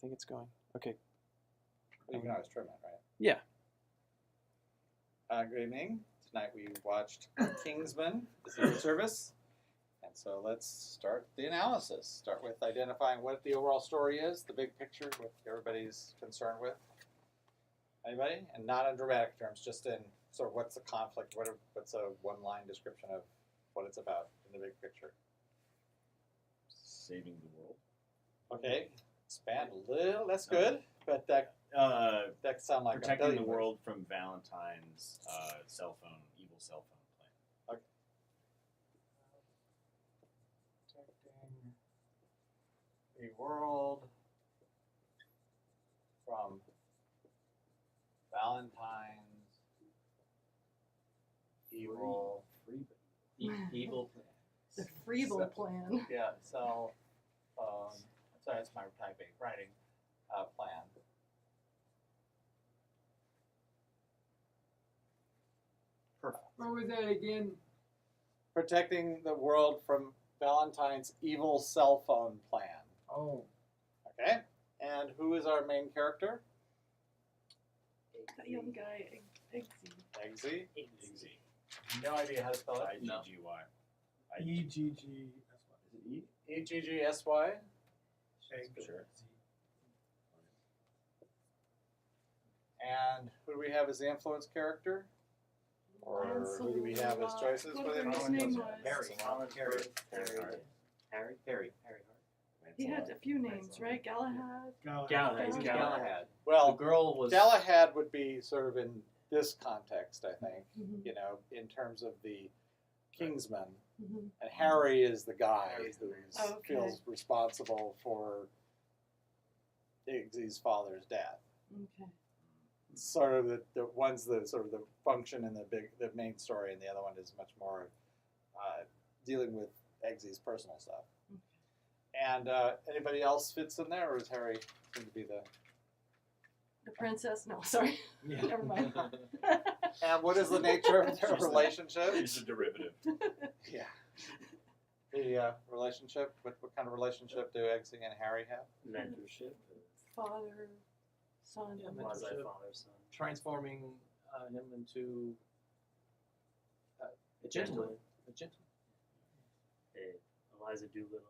think it's going. Okay. You can always trim it, right? Yeah. Good evening. Tonight we watched Kingsman, the Secret Service. And so let's start the analysis. Start with identifying what the overall story is, the big picture, what everybody's concerned with. Anybody? And not in dramatic terms, just in sort of what's the conflict, what's a one-line description of what it's about in the big picture. Saving the world. Okay, expand a little, that's good, but that sounds like protecting the world from Valentine's evil cell phone plan. Okay. Protecting the world from Valentine's evil Evil plan. The Freeble plan. Yeah, cell phone. Sorry, that's my typing, writing plan. Perfect. What was that again? Protecting the world from Valentine's evil cell phone plan. Oh. Okay, and who is our main character? That young guy, Eggsy. Eggsy. No idea how to spell it. I-G-G-Y. E-G-G. Is it E? E-G-G-S-Y. Sure. And who do we have as the influence character? Or who do we have as choices? Whatever his name was. Harry. He had a few names, right? Galahad? Galahad. Well, The girl was... Galahad would be sort of in this context, I think, Mm-hmm. you know, in terms of the Kingsman. Mm-hmm. And Harry is the guy who Okay. feels responsible for Iggsy's father's death. Okay. Sort of the one's the sort of the function in the main story, and the other one is much more dealing with Iggsy's personal stuff. Okay. And anybody else fits in there, or is Harry seem to be the? The princess? No, sorry. Never mind. And what is the nature of their relationship? It's a derivative. Yeah. The relationship. What kind of relationship do Eggsy and Harry have? Mentorship. Father, son. Yeah, mentorship. Quasi-father-son. Transforming him into a gentleman. Eliza Doolittle.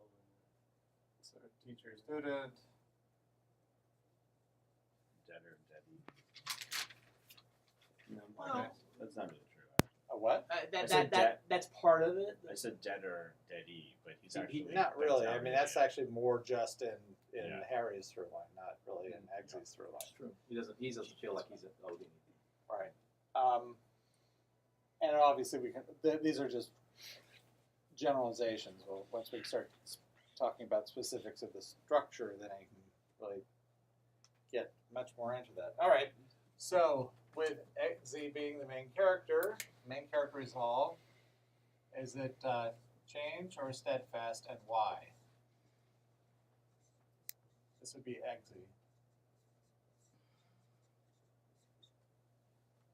Sort of teacher student. Deader, deady. Well, That's not really true. A what? That's part of it. I said deader, deady, but he's He- actually Not really. I that's mean, how that's he- actually more just in Yeah. Harry's through line, not really in Eggsy's through line. It's true. He doesn't feel like he's owed anything. Right. And obviously we can. These are just generalizations. Well, once we start talking about specifics of the structure, then I can really get much more into that. All right. So with Eggsy being the main character resolve, is it change or steadfast, and why? This would be Eggsy.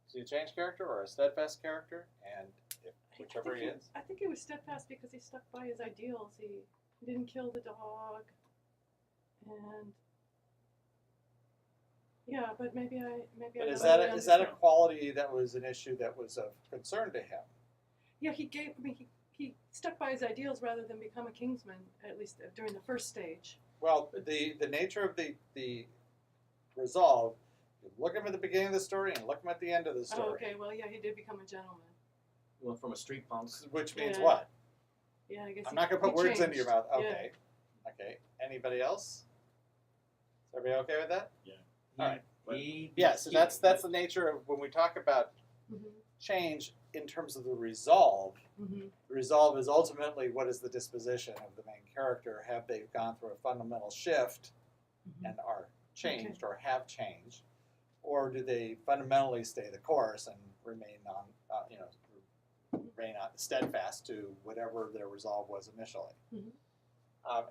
Is he a change character or a steadfast character? And if whichever he is. I think he was steadfast because he stuck by his ideals. He didn't kill the dog. And yeah, but maybe I But is don't that really a understand. quality that was an issue that was of concern to him? Yeah, he stuck by his ideals rather than become a Kingsman, at least during the first stage. Well, the nature of the resolve, you look at him at the beginning of the story and look at him at the end of the story. Oh, okay. Well, yeah, he did become a gentleman. He went from a street punk. Which means Yeah. what? Yeah, I guess. I'm not going to put words into your mouth. Yeah. Okay. Okay. Anybody else? Is everybody okay with that? Yeah. All right. He Yeah, so that's the nature of when we talk about Mm-hmm. change in terms of the resolve. Mm-hmm. The resolve is ultimately what is the disposition of the main character. Have they gone through a fundamental shift Mm-hmm. and are changed or have changed, or do they fundamentally stay the course and remain remain steadfast to whatever their resolve was initially? Mhm.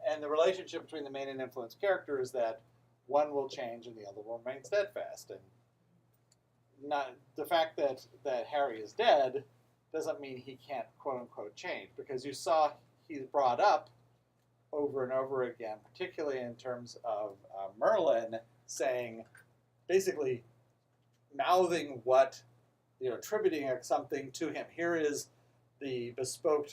And the relationship between the main and influence character is that one will change and the other will remain steadfast. And not the fact that Harry is dead doesn't mean he can't quote unquote change, because you saw he's brought up over and over again, particularly in terms of Merlin saying, basically mouthing what, attributing something to him. Here is the bespoke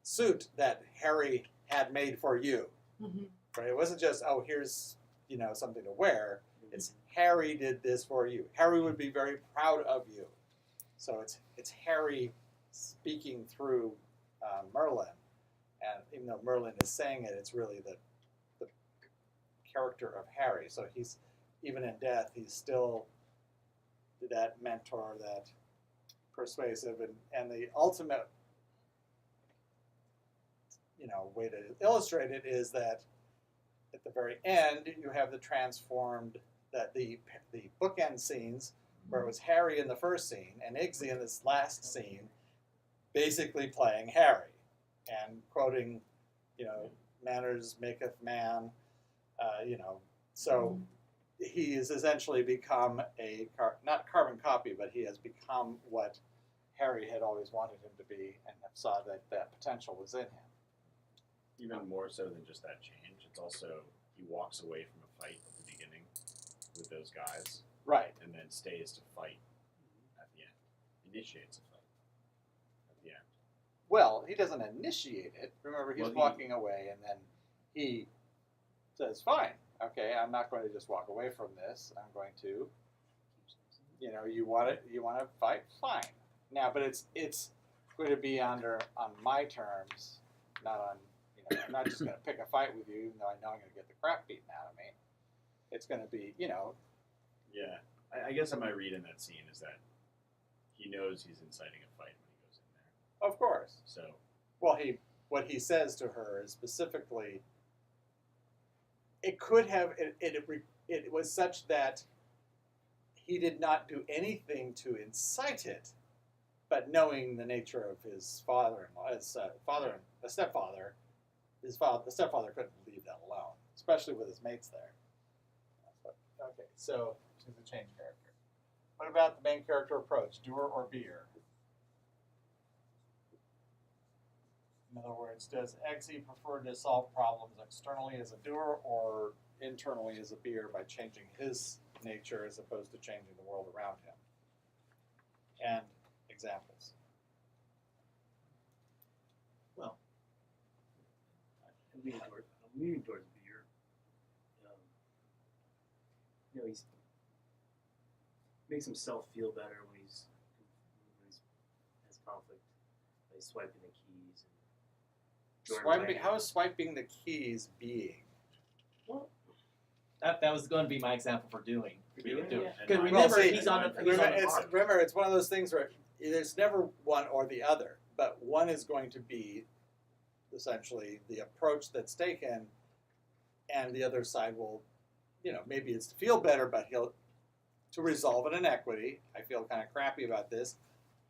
suit that Harry had made for you. Mm-hmm. Right? It wasn't just, oh, here's, something to wear. It's Harry did this for you. Harry would be very proud of you. So it's Harry speaking through Merlin. And even though Merlin is saying it, it's really the character of Harry. So he's, even in death, he's still that mentor, that persuasive, and the ultimate, way to illustrate it is that at the very end, you have the transformed, that the bookend scenes, where it was Harry in the first scene and Iggsy in this last scene, basically playing Harry and quoting, manners maketh man, so he has essentially become not carbon copy, but he has become what Harry had always wanted him to be, and saw that potential was in him. Even more so than just that change, it's also he walks away from a fight at the beginning with those guys, Right. and then stays to fight at the end. Initiates a fight at the end. Well, he doesn't initiate it. Remember, he's Well, walking away, and then he says, "Fine, okay, I'm not going to just walk away from this. I'm going to, you want to fight, fine. Now, but it's going to be on my terms, not on, I'm not just going to pick a fight with you, even though I know I'm going to get the crap beaten out of me. It's going to be, Yeah, I guess what I read in that scene is that he knows he's inciting a fight when he goes in there. of course. So Well, what he says to her is specifically, it could have, it was such that he did not do anything to incite it, but knowing the nature of his father-in-law, his stepfather, the stepfather couldn't leave that alone, especially with his mates there. Okay, so she's a change character. What about the main character approach, doer or beer? In other words, does Eggsy prefer to solve problems externally as a doer or internally as a beer by changing his nature as opposed to changing the world around him? And examples. Well, I'm leaning towards beer. He's makes himself feel better when he's has conflict by swiping the keys. How is swiping the keys being? Well, That was going to be my example for doing. Yeah. Because Well, remember, see, he's on the Remember, it's one of those things where there's never one or the other, but one is going to be essentially the approach that's taken, and the other side will, maybe it's to feel better, but to resolve an inequity. I feel kind of crappy about this.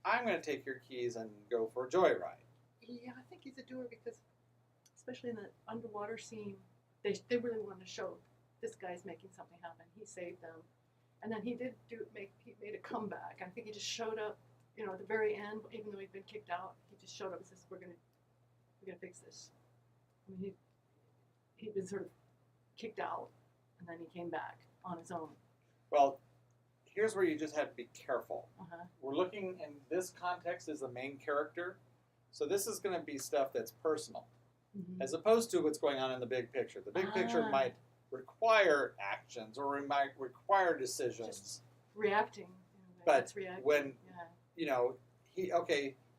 I'm going to take your keys and go for a joyride. Yeah, I think he's a doer because, especially in the underwater scene, they really wanted to show this guy's making something happen. He saved them, and then he made a comeback. I think he just showed up, at the very end, even though he'd been kicked out. He just showed up and says, "We're gonna fix this." I mean, he'd been sort of kicked out, and then he came back on his own. Well, here's where you just have to be careful. Uh-huh. We're looking in this context as the main character, so this is going to be stuff that's personal, Mm-hmm. as opposed to what's going on in the big picture. The big picture might require actions or it might require decisions. Just reacting. In a way. But That's reacting. when Yeah.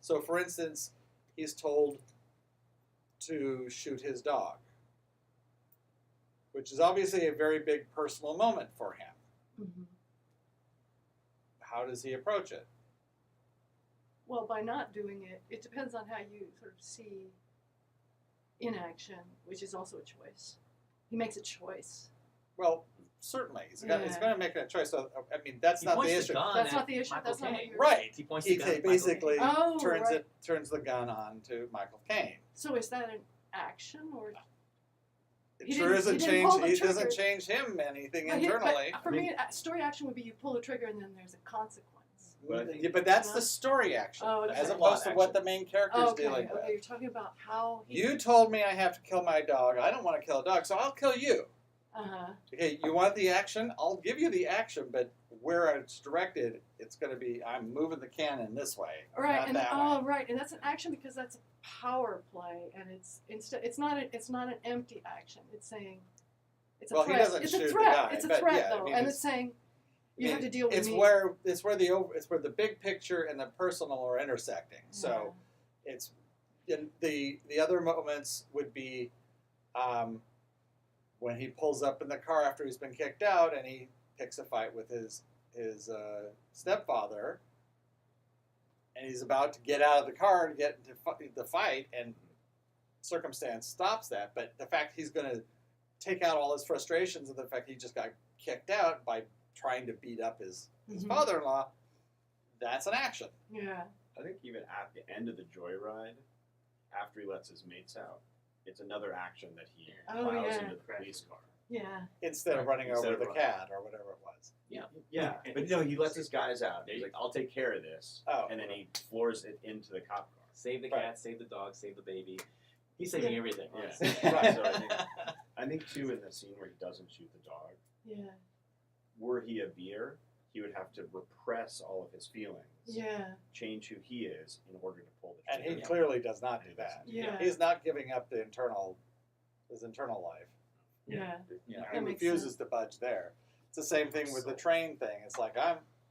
So for instance, he's told to shoot his dog, which is obviously a very big personal moment for him. Mm-hmm. How does he approach it? Well, by not doing it, it depends on how you sort of see inaction, which is also a choice. He makes a choice. Well, certainly. He's going Yeah. to make a choice. So, I mean, that's He not points the the issue. gun That's at not the issue. Michael That's not what Caine. you're... Right. He points He the gun at basically Oh, turns right. turns the gun on to Michael Caine. So is that an action or... It He sure didn't- doesn't he didn't change. pull the It doesn't trigger. change him anything But internally. for me, story action would be you pull the trigger and then there's a consequence. But I think- Yeah, but that's No? the story action, Oh, okay. as That's a opposed plot to what action. the main character is Okay, dealing okay, with. you're talking about how he. You told me I have to kill my dog. I don't want to kill a dog, so I'll kill you. Uh-huh. Okay, you want the action? I'll give you the action, but where it's directed, it's going to be I'm moving the cannon this way, Right, not and that way. right, and that's an action because that's a power play, and it's not an empty action. It's saying it's a Well, he threat. doesn't It's shoot a the threat. guy, It's a but threat yeah, I though, mean, and it's- it's saying you have to deal with it's me. where the big picture and the personal are intersecting. So it's in the other moments would be when he pulls up in the car after he's been kicked out and he picks a fight with his stepfather, and he's about to get out of the car to get into the fight, and circumstance stops that. But the fact he's going to take out all his frustrations and the fact he just got kicked out by trying to beat up his Mhm. father-in-law, that's an action. Yeah. I think even at the end of the joyride, after he lets his mates out, it's another action that he Oh, plows yeah. into the police car. Yeah. Instead of Right, running instead over of the running. cat or whatever it was. Yeah, but no, he lets his guys out. He's like, "I'll take care of this," Oh, and then he floors it into the cop car. Save the Right. cat, save the dog, save the baby. He's saving Yeah. everything. Yeah. honestly. Right. So I think too in the scene where he doesn't shoot the dog, Yeah. were he a beer, he would have to repress all of his feelings, Yeah. change who he is in order to pull the And he trigger. clearly does not do that. Yeah. He's not giving up his internal life. Yeah. You know, That he makes refuses to budge there. It's the same thing with the train thing. It's like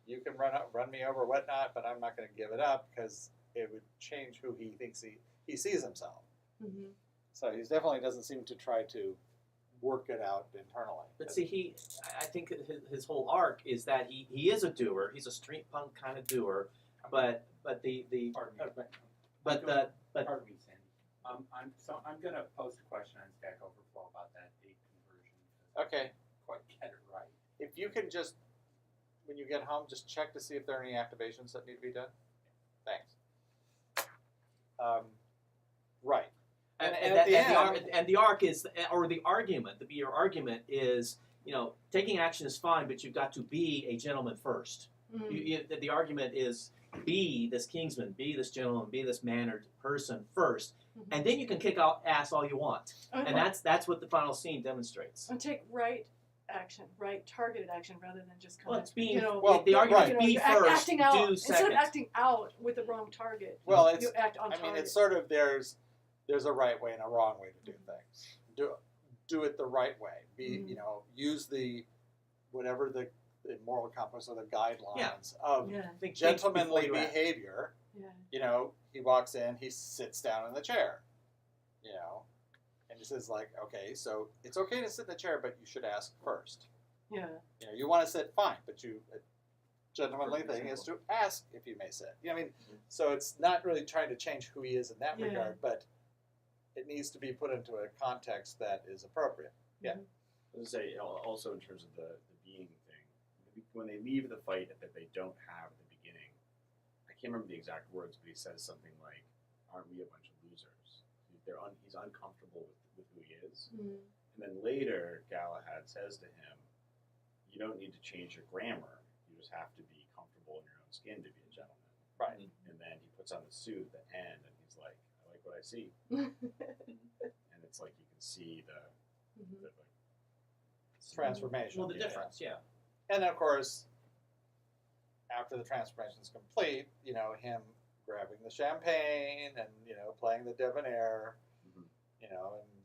you can run me over, whatnot, but I'm not going to give it up because it would change who he thinks he sees himself. Mm-hmm. So he definitely doesn't seem to try to work it out internally. But see, I think his whole arc is that he is a doer. He's a street punk kind of doer. But the Pardon me. but Pardon me, Sandy. I'm gonna post a question on Stack Overflow about that date conversion. Because Okay, I didn't quite get it right. if you can just, when you get home, just check to see if there are any activations that need to be done. Thanks. Right. and, And and, at that, the and, the, end- and the arc is, or the argument, your argument is, taking action is fine, but you've got to be a gentleman first. Mm-hmm. The argument is be this Kingsman, be this gentleman, be this mannered person first, Mhm. and then you can kick out ass all you want. And that's what the final scene demonstrates. And take right action, right targeted action, rather than just kind Well, of it's being Well, the argument right. is be you're first, acting out do instead second. of acting out with the wrong target. Well, it's, you act on I mean, target. it's sort of there's a right way and a wrong way to do things. Do it the right way. Mhm. Use the whatever the moral compass or the guidelines of yeah, Think gentlemanly before you act. behavior. yeah, He walks in, he sits down in the chair. And he says like, okay, so it's okay to sit in the chair, but you should ask first. yeah. You want to sit, fine, but a gentlemanly thing is to ask if you may sit. So it's not really trying to change who he is in that Yeah. regard, but it needs to be put into a context that is appropriate. Yeah. Mhm. I was gonna say also in terms of the being thing, when they leave the fight that they don't have at the beginning, I can't remember the exact words, but he says something like, "Aren't we a bunch of losers?" He's uncomfortable with who he is, Mm. and then later Galahad says to him, "You don't need to change your grammar. You just have to be comfortable in your own skin to be a gentleman." Right. And then he puts on the suit at the end, and he's like, "I like what I see," and it's like you can see the Mhm. like, Transformation. Well, the difference, yeah. And of course, after the transformation is complete, him grabbing the champagne and, playing the debonair, Mhm. and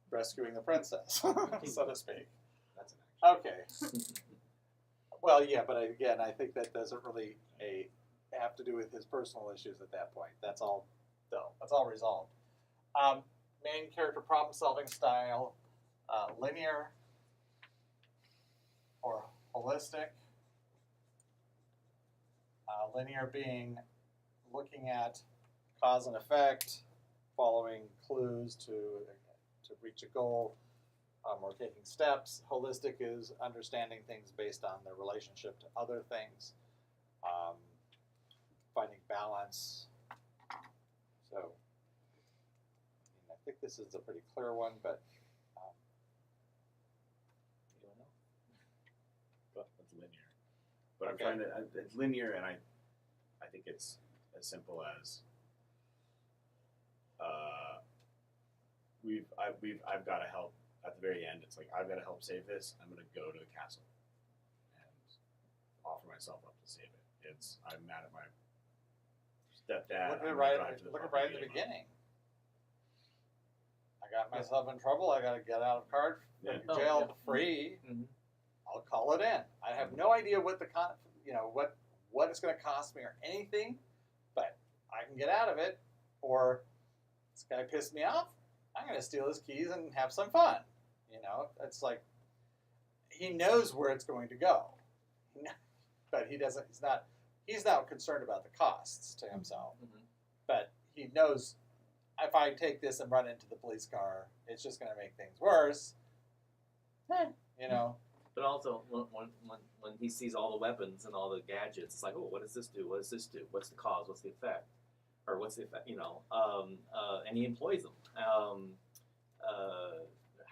rescuing the princess, so to speak. That's an action. Okay. Well, yeah, but again, I think that doesn't really have to do with his personal issues at that point. That's all, though. That's all resolved. Main character problem-solving style, linear or holistic. Linear being looking at cause and effect, following clues to reach a goal, or taking steps. Holistic is understanding things based on their relationship to other things, finding balance. So, I think this is a pretty clear one, but But that's linear. But Okay. I'm trying to. It's linear, and I think it's as simple as I've got to help at the very end. It's like I've got to help save this. I'm going to go to the castle and offer myself up to save it. I'm mad at my stepdad. Look at I'm right, gonna drive to the look at property right at the to get beginning. I got myself in trouble. I got to get out of Yeah. jail free. Mhm. I'll call it in. I have no idea what what it's going to cost me or anything, but I can get out of it. Or this guy pissed me off. I'm going to steal his keys and have some fun. It's like he knows where it's going to go, but he doesn't. He's not concerned about the costs to himself. Mhm. But he knows if I take this and run into the police car, it's just going to make things worse. But also, when he sees all the weapons and all the gadgets, it's like, oh, what does this do? What does this do? What's the cause? What's the effect? Or what's the effect? And he employs them. I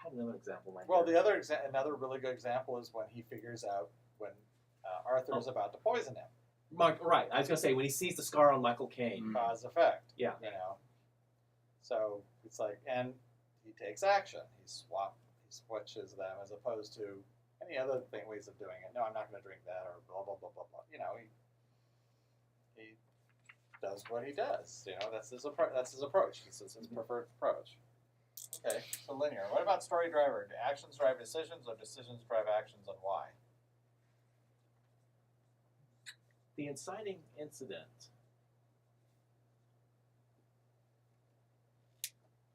had another example. In my Well, head. another really good example is when he figures out when Arthur's about to poison him. Right. I was gonna say when he sees the scar on Michael Caine. Mm. Cause effect. Yeah. So it's like, and he takes action. He switches them as opposed to any other ways of doing it. No, I'm not going to drink that, or blah blah blah blah blah. He does what he does. That's his approach. This is his preferred approach. Okay, so linear. What about story driver? Do actions drive decisions, or decisions drive actions, and why? The inciting incident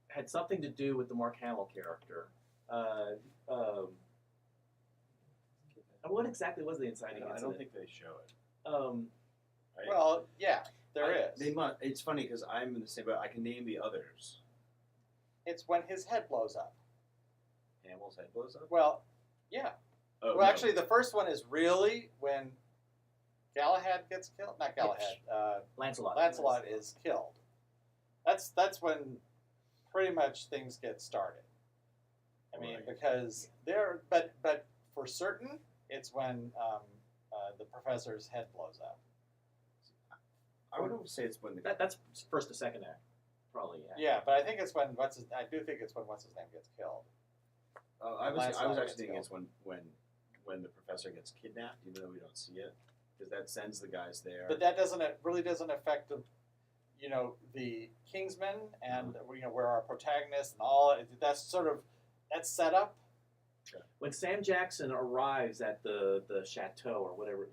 had something to do with the Mark Hamill character. What exactly was the inciting I incident? don't think they show it. Right? Well, yeah, there is. They must. It's funny because I'm in the same boat. I can name the others. It's when his head blows up. Hamill's head blows up. Well, yeah. Oh, Well, no. actually, the first one is really when Galahad gets killed. Not Galahad. Lancelot. Lancelot is killed. That's when pretty much things get started. I mean, Right. because but for certain, it's when the professor's head blows up. I would say it's when the That's first or second act, probably. Yeah, but I think it's when I do think it's when what's his name gets killed. I was Lancelot actually gets thinking killed. it's when the professor gets kidnapped, even though we don't see it, because that sends the guys there. But that really doesn't affect the Kingsman and where our protagonist and all that's set up. When Sam Jackson arrives at the chateau or whatever,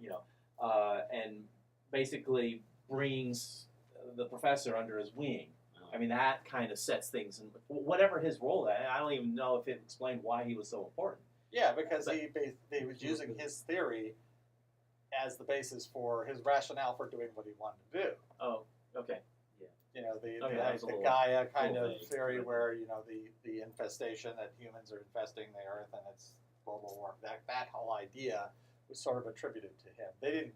and basically brings the professor under his wing. I mean, that kind of sets things, and whatever his role. I don't even know if it explained why he was so important. Yeah, because he was using his theory as the basis for his rationale for doing what he wanted to do. Oh, okay. The was a little- Gaia kind little of vague, theory but- where the infestation that humans are infesting the earth and it's global warming. That whole idea was sort of attributed to him. They didn't.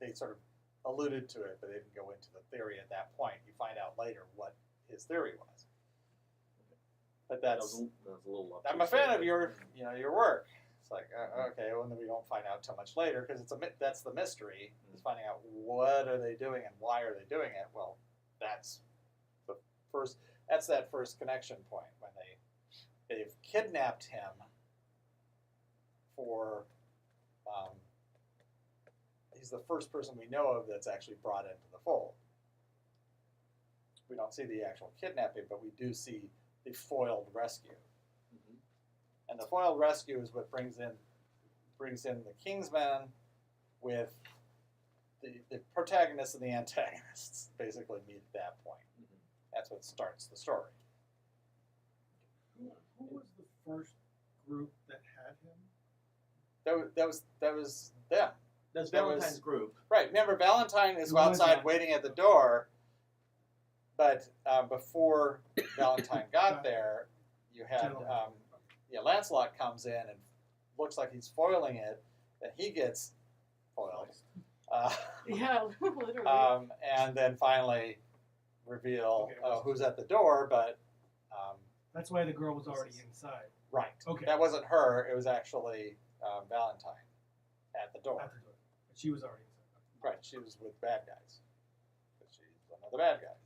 They sort of alluded to it, but they didn't go into the theory at that point. You find out later what his theory was. But That was a little. I'm a fan of your work. It's like okay, well, then we don't find out too much later because that's the mystery. Is finding out what are they doing and why are they doing it. Well, that's that first connection point when they've kidnapped him for. He's the first person we know of that's actually brought into the fold. We don't see the actual kidnapping, but we do see the foiled rescue. Mhm. And the foiled rescue is what brings in the Kingsman with the protagonists and the antagonists basically meet at that point. Mhm. That's what starts the story. Who was the first group that had him? That was them. That's That was- Valentine's group. Right. Remember, Valentine is Who was outside that? waiting at the door, but before Valentine got there, you had Gentleman. Lancelot comes in and looks like he's foiling it, and he gets foiled. Yeah, literally. And then finally reveal Okay. who's at the door, but That's why the girl was already inside. right. Okay. That wasn't her. It was actually Valentine at the door. At the door. She was already. Right, she was with bad guys. But she's one of the bad guys.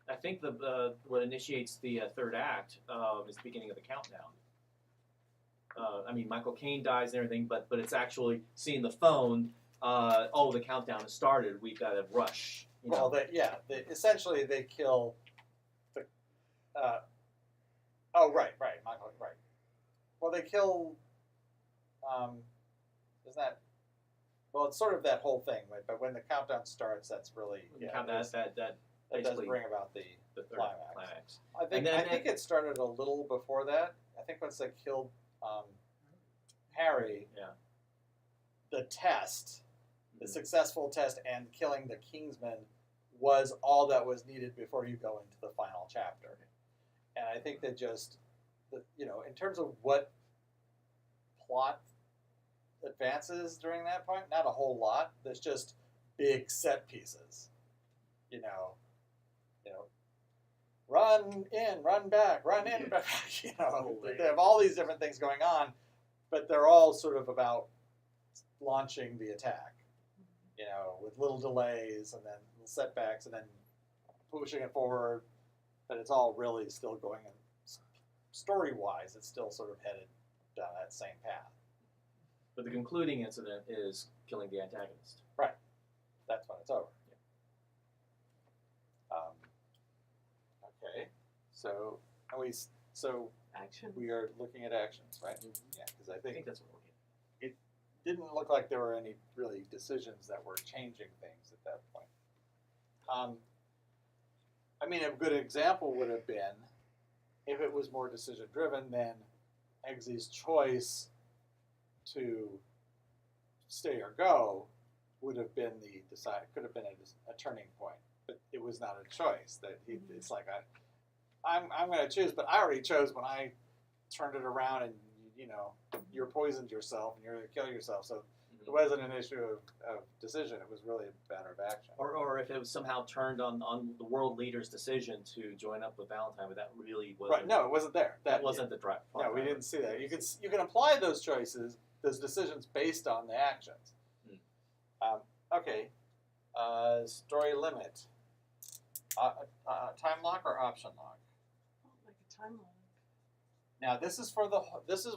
I think the what initiates the third act is the beginning of the countdown. I mean, Michael Caine dies and everything, but it's actually seeing the phone. The countdown has started. We've got to rush. You know? Well, essentially they kill the. Michael, right. Well, they kill. Isn't that? Well, it's sort of that whole thing, but when the countdown starts, that's really that does basically bring about the the third climax. climax. I think it started a little before that. I think once they killed Harry, the test, the successful test, and killing the Kingsman was all that was needed before you go into the final chapter. And I think that in terms of what plot advances during that point, not a whole lot. There's just big set pieces. Run in, run back, run in, back. They have all these different things going on, but they're all sort of about launching the attack. With little delays and then little setbacks and then pushing it forward, but it's all really still going in story-wise. It's still sort of headed down that same path. But the concluding incident is killing the antagonist. Right. That's when it's over. Okay. So Action. we are looking at actions, right? Yeah, because I I think think that's what we're looking didn't look like there were any really decisions that were changing things at that point. A good example would have been if it was more decision driven, then Eggsy's choice to stay or go would have been could have been a turning point, but it was not a choice. That it's like I'm going to choose, but I already chose when I turned it around, and you're poisoned yourself and you're going to kill yourself. So it wasn't an issue of decision. It was really a matter of action. Or if it was somehow turned on the world leader's decision to join up with Valentine, but that really wasn't. Right? No, it wasn't there. That wasn't the drive. No, we didn't see that. You can apply those choices, those decisions based on the actions. Okay. Story limit. Time lock or option lock? Like a time lock. Now this is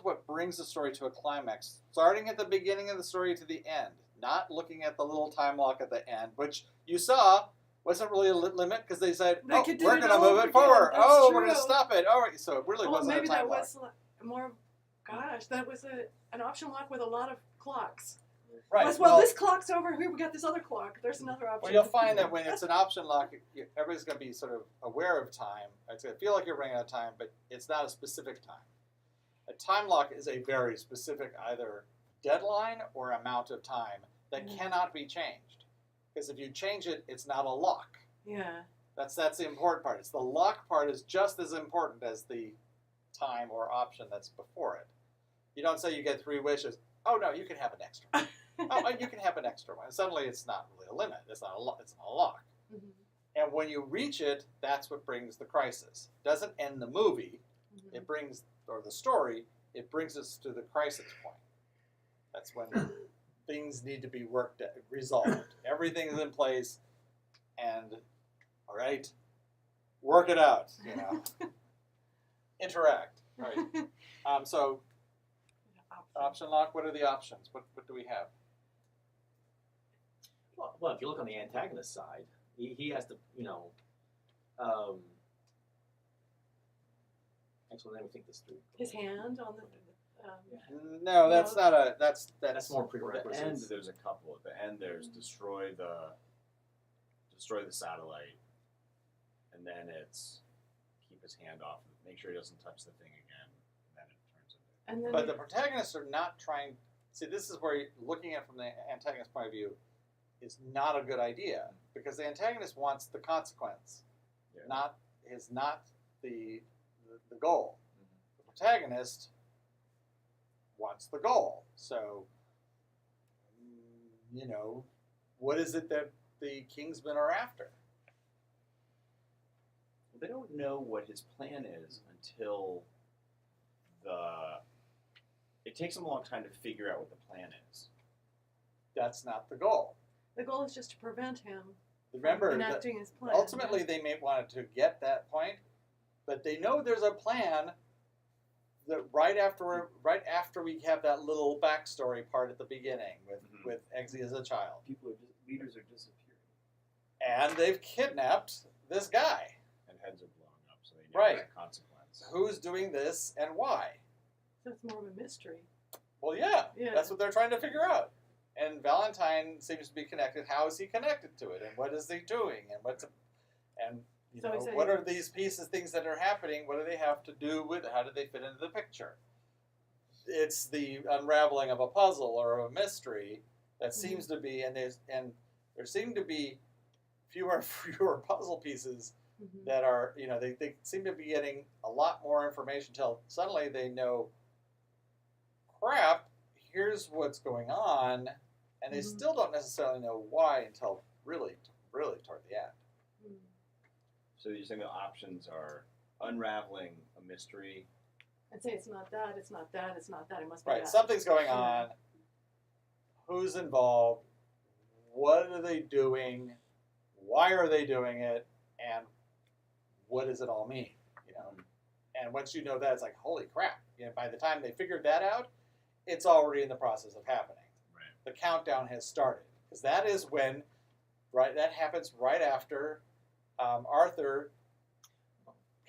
what brings the story to a climax, starting at the beginning of the story to the end, not looking at the little time lock at the end, which you saw wasn't really a limit because they said, They could do we're it going to all move over it forward. again. That's We're going to true. stop it. All right, so it really wasn't maybe a time that lock. was more. Gosh, that was an option lock with a lot of clocks. Right. Well, this clock's over here. We got this other clock. There's another option. Well, you'll find that when it's an option lock, everybody's going to be sort of aware of time. It's going to feel like you're running out of time, but it's not a specific time. A time lock is a very specific either deadline or amount of time that cannot be changed. Because if you change it, it's not a lock. Yeah. That's the important part. It's the lock part is just as important as the time or option that's before it. You don't say you get 3 wishes. Oh no, you can have an extra one. Oh, you can have an extra one. Suddenly, it's not really a limit. It's not a lock. It's not a lock. Mm-hmm. And when you reach it, that's what brings the crisis. It doesn't end the movie. Mm-hmm. It brings, or the story. It brings us to the crisis point. That's when things need to be resolved. Everything is in place, and all right, work it out. Interact. Right. So. Option lock, what are the options? What do we have? Well, if you look on the antagonist side, he has to, actually, let me think this through. His hand on the. No, that's not a. That's more At the prerequisites. end, there's a couple. At the end, there's destroy the satellite, and then it's keep his hand off, make sure he doesn't touch the thing again, and then it turns into. And then But the protagonists are not trying. See, this is where looking at it from the antagonist point of view is not a good idea because the antagonist wants the consequence, not the goal. The protagonist wants the goal. So, what is it that the Kingsmen are after? They don't know what his plan is until it takes them a long time to figure out what the plan is. that's not the goal. The goal is just to prevent him Remember, from that enacting his plan. ultimately they may want to get that point, but they know there's a plan that right after we have that little backstory part at the beginning with Eggsy as a child. Leaders are disappearing. And they've kidnapped this guy. And heads are blowing up, so they know there's a consequence. Who's doing this and why? So it's more of a mystery. Well, yeah, Yeah. that's what they're trying to figure out. And Valentine seems to be connected. How is he connected to it? And what is he doing? And So he's what saying- are these pieces, things that are happening? What do they have to do with? How do they fit into the picture? It's the unraveling of a puzzle or a mystery that seems to be, and there seem to be fewer and fewer puzzle pieces Mhm. that are, they seem to be getting a lot more information until suddenly they know, crap, here's what's going on, and they still don't necessarily know why until really toward the end. Mhm. So you're saying the options are unraveling a mystery. And say it's not that, it's not that, it's not that, it must be Right, that. something's going on. Who's involved? What are they doing? Why are they doing it? And what does it all mean? And once you know that, it's like, holy crap! By the time they figured that out, it's already in the process of happening. Right. The countdown has started because that is when, that happens right after Arthur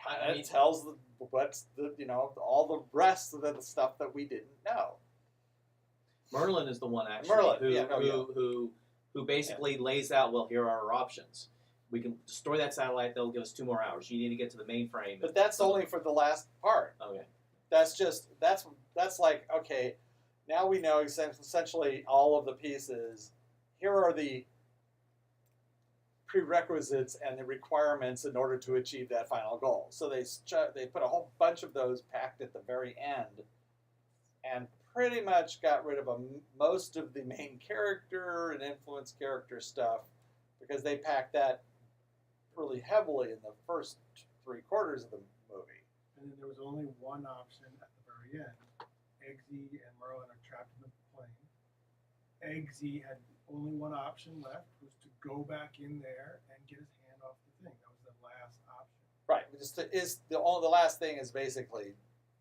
kind of tells all the rest of the stuff that we didn't know. Merlin is the one actually Merlin, who basically lays out, well, here are our options. We can destroy that satellite. They'll give us 2 more hours. You need to get to the mainframe. But that's only for the last part. Okay. That's like, okay, now we know essentially all of the pieces. Here are the prerequisites and the requirements in order to achieve that final goal. So they put a whole bunch of those packed at the very end, and pretty much got rid of most of the main character and influence character stuff because they packed that really heavily in the first 3/4 of the movie. And then there was only one option at the very end. Eggsy and Merlin are trapped in the plane. Eggsy had only one option left, was to go back in there and get his hand off the thing. That was the last option. Right. The last thing is basically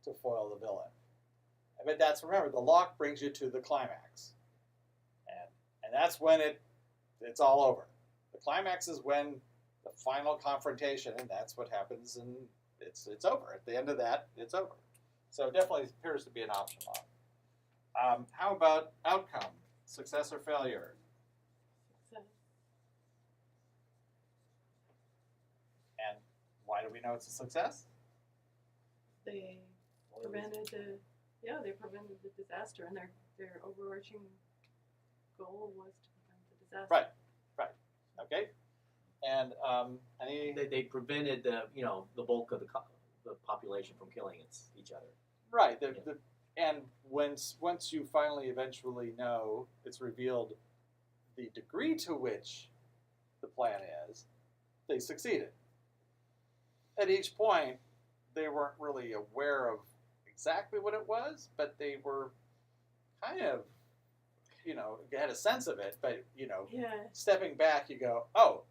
to foil the villain. But remember, the lock brings you to the climax. And that's when it's all over. The climax is when the final confrontation, and that's what happens, and it's over. At the end of that, it's over. So it definitely appears to be an option lock. How about outcome? Success or failure? So, And why do we know it's a success? they prevented the disaster, and their overarching goal was to prevent the disaster. Right. Okay. And They prevented the bulk of the population from killing each other. right. And once you finally eventually know, it's revealed the degree to which the plan is, they succeeded. At each point, they weren't really aware of exactly what it was, but they were kind of, had a sense of it. But, Yeah. stepping back, you go, oh,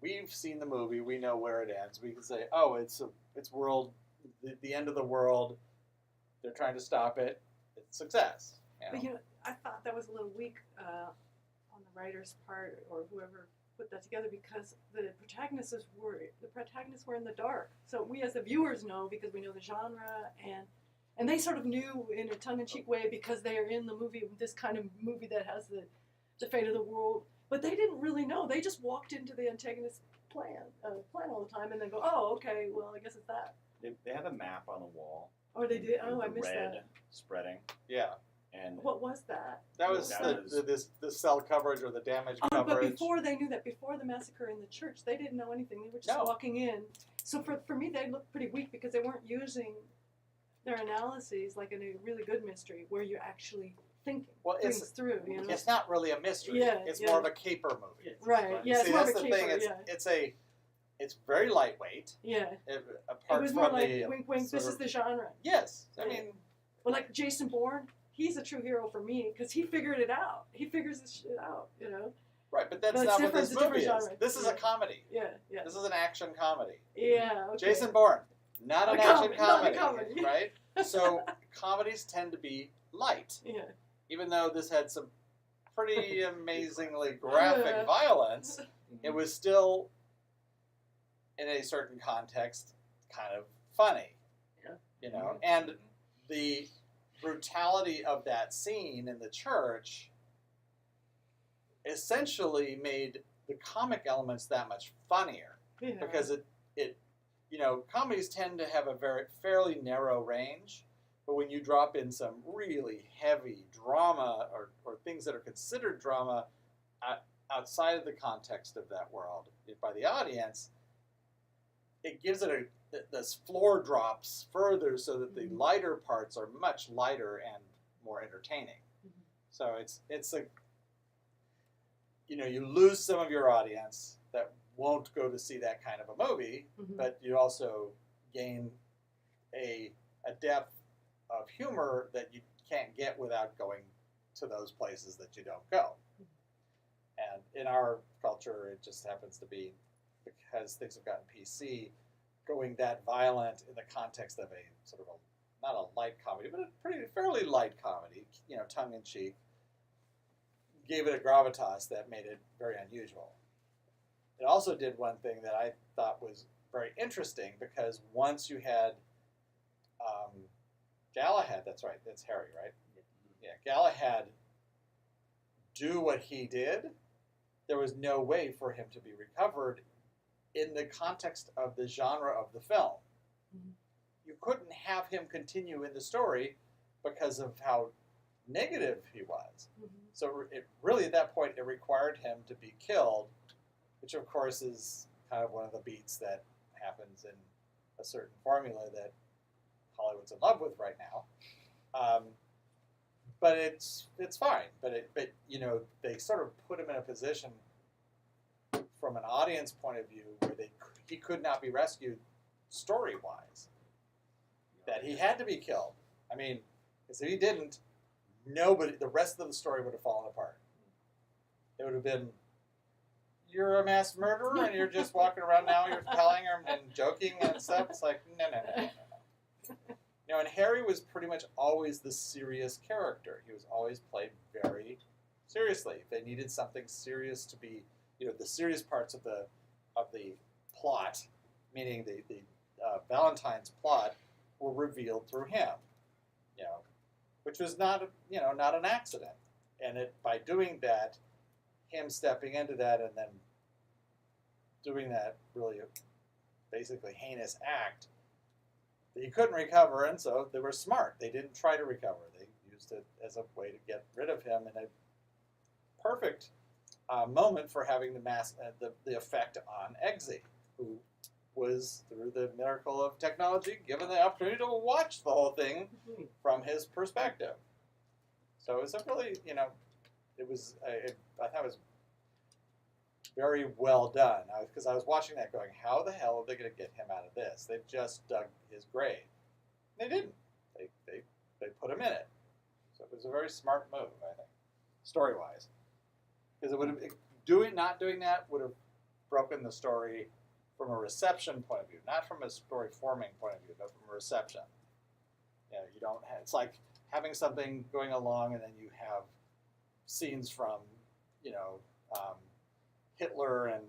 we've seen the movie, we know where it ends. We can say, oh, it's world, the end of the world. They're trying to stop it. It's success. But I thought that was a little weak on the writer's part, or whoever put that together, because the protagonists were in the dark. So we as the viewers know, because we know the genre, and they sort of knew in a tongue-in-cheek way because they are in the movie, this kind of movie that has the fate of the world. But they didn't really know. They just walked into the antagonist's plan all the time, and then go, oh, okay, well, I guess it's that. They had a map on the wall. Or they did. Oh, with I the missed red that. spreading. Yeah. And What was that? That was the cell coverage or the damage But coverage. before they knew that, before the massacre in the church, they didn't know anything. They were just No. walking in. So for me, they looked pretty weak because they weren't using their analyses like in a really good mystery where you're actually thinking things through. It's not really a mystery. Yeah, it's yeah. more of a caper movie. Yeah. Right. Yeah. See, It's more that's of a the thing. caper. It's very lightweight. Yeah. Apart It was from more like the wink, wink. This is the genre. yes. I Yeah. mean, Well, like Jason Bourne, he's a true hero for me because he figured it out. He figures this shit out, you know. Right, but that's But it's not what different- this it's a different movie is. genre. This is a Yeah. comedy. Yeah. This is an action comedy. Yeah. Okay. Jason Bourne, not an A action not a comedy, comedy. right? So comedies tend to be light, Yeah. even though this had some pretty amazingly graphic Yeah. violence. It was still, in a certain context, kind of funny. Yeah. You know, and the brutality of that scene in the church essentially made the comic elements that much funnier. Yeah. Because it you know, comedies tend to have a fairly narrow range, but when you drop in some really heavy drama or things that are considered drama outside of the context of that world by the audience, it gives it this floor drops further so that the lighter parts are much lighter and more entertaining. Mhm. So it's a, you know, you lose some of your audience that won't go to see that kind of a movie, Mhm. but you also gain a depth of humor that you can't get without going to those places that you don't go. And in our culture, it just happens to be, because things have gotten PC, going that violent in the context of a sort of not a light comedy, but a fairly light comedy, you know, tongue-in-cheek, gave it a gravitas that made it very unusual. It also did one thing that I thought was very interesting, because once you had Galahad, that's right, that's Harry, right? Yeah, Galahad do what he did, there was no way for him to be recovered in the context of the genre of the film. Mhm. You couldn't have him continue in the story because of how negative he was. Mhm. So it really, at that point, it required him to be killed, which of course is kind of one of the beats that happens in a certain formula that Hollywood's in love with right now. But it's fine. But you know, they sort of put him in a position from an audience point of view where he could not be rescued story-wise. That he had to be killed. I mean, because if he didn't, nobody, the rest of the story would have fallen apart. It would have been, you're a mass murderer and you're just walking around now, you're telling her and joking and stuff. It's like, no. You know, and Harry was pretty much always the serious character. He was always played very seriously. If they needed something serious to be, you know, the serious parts of the plot, meaning the Valentine's plot, were revealed through him. You know, which was not an accident. And by doing that, him stepping into that and then doing that really basically heinous act, he couldn't recover, and so they were smart. They didn't try to recover. They used it as a way to get rid of him, and a perfect moment for having the effect on Eggsy, who was, through the miracle of technology, given the opportunity to watch the whole thing from his perspective. So it was a really, you know, it was, I thought it was very well done. Because I was watching that going, how the hell are they going to get him out of this? They just dug his grave. They didn't. They put him in it. So it was a very smart move, I think, story-wise. Because it would have, not doing that would have broken the story from a reception point of view, not from a story forming point of view, but from a reception. You know, you don't have, it's like having something going along and then you have scenes from, you know, Hitler and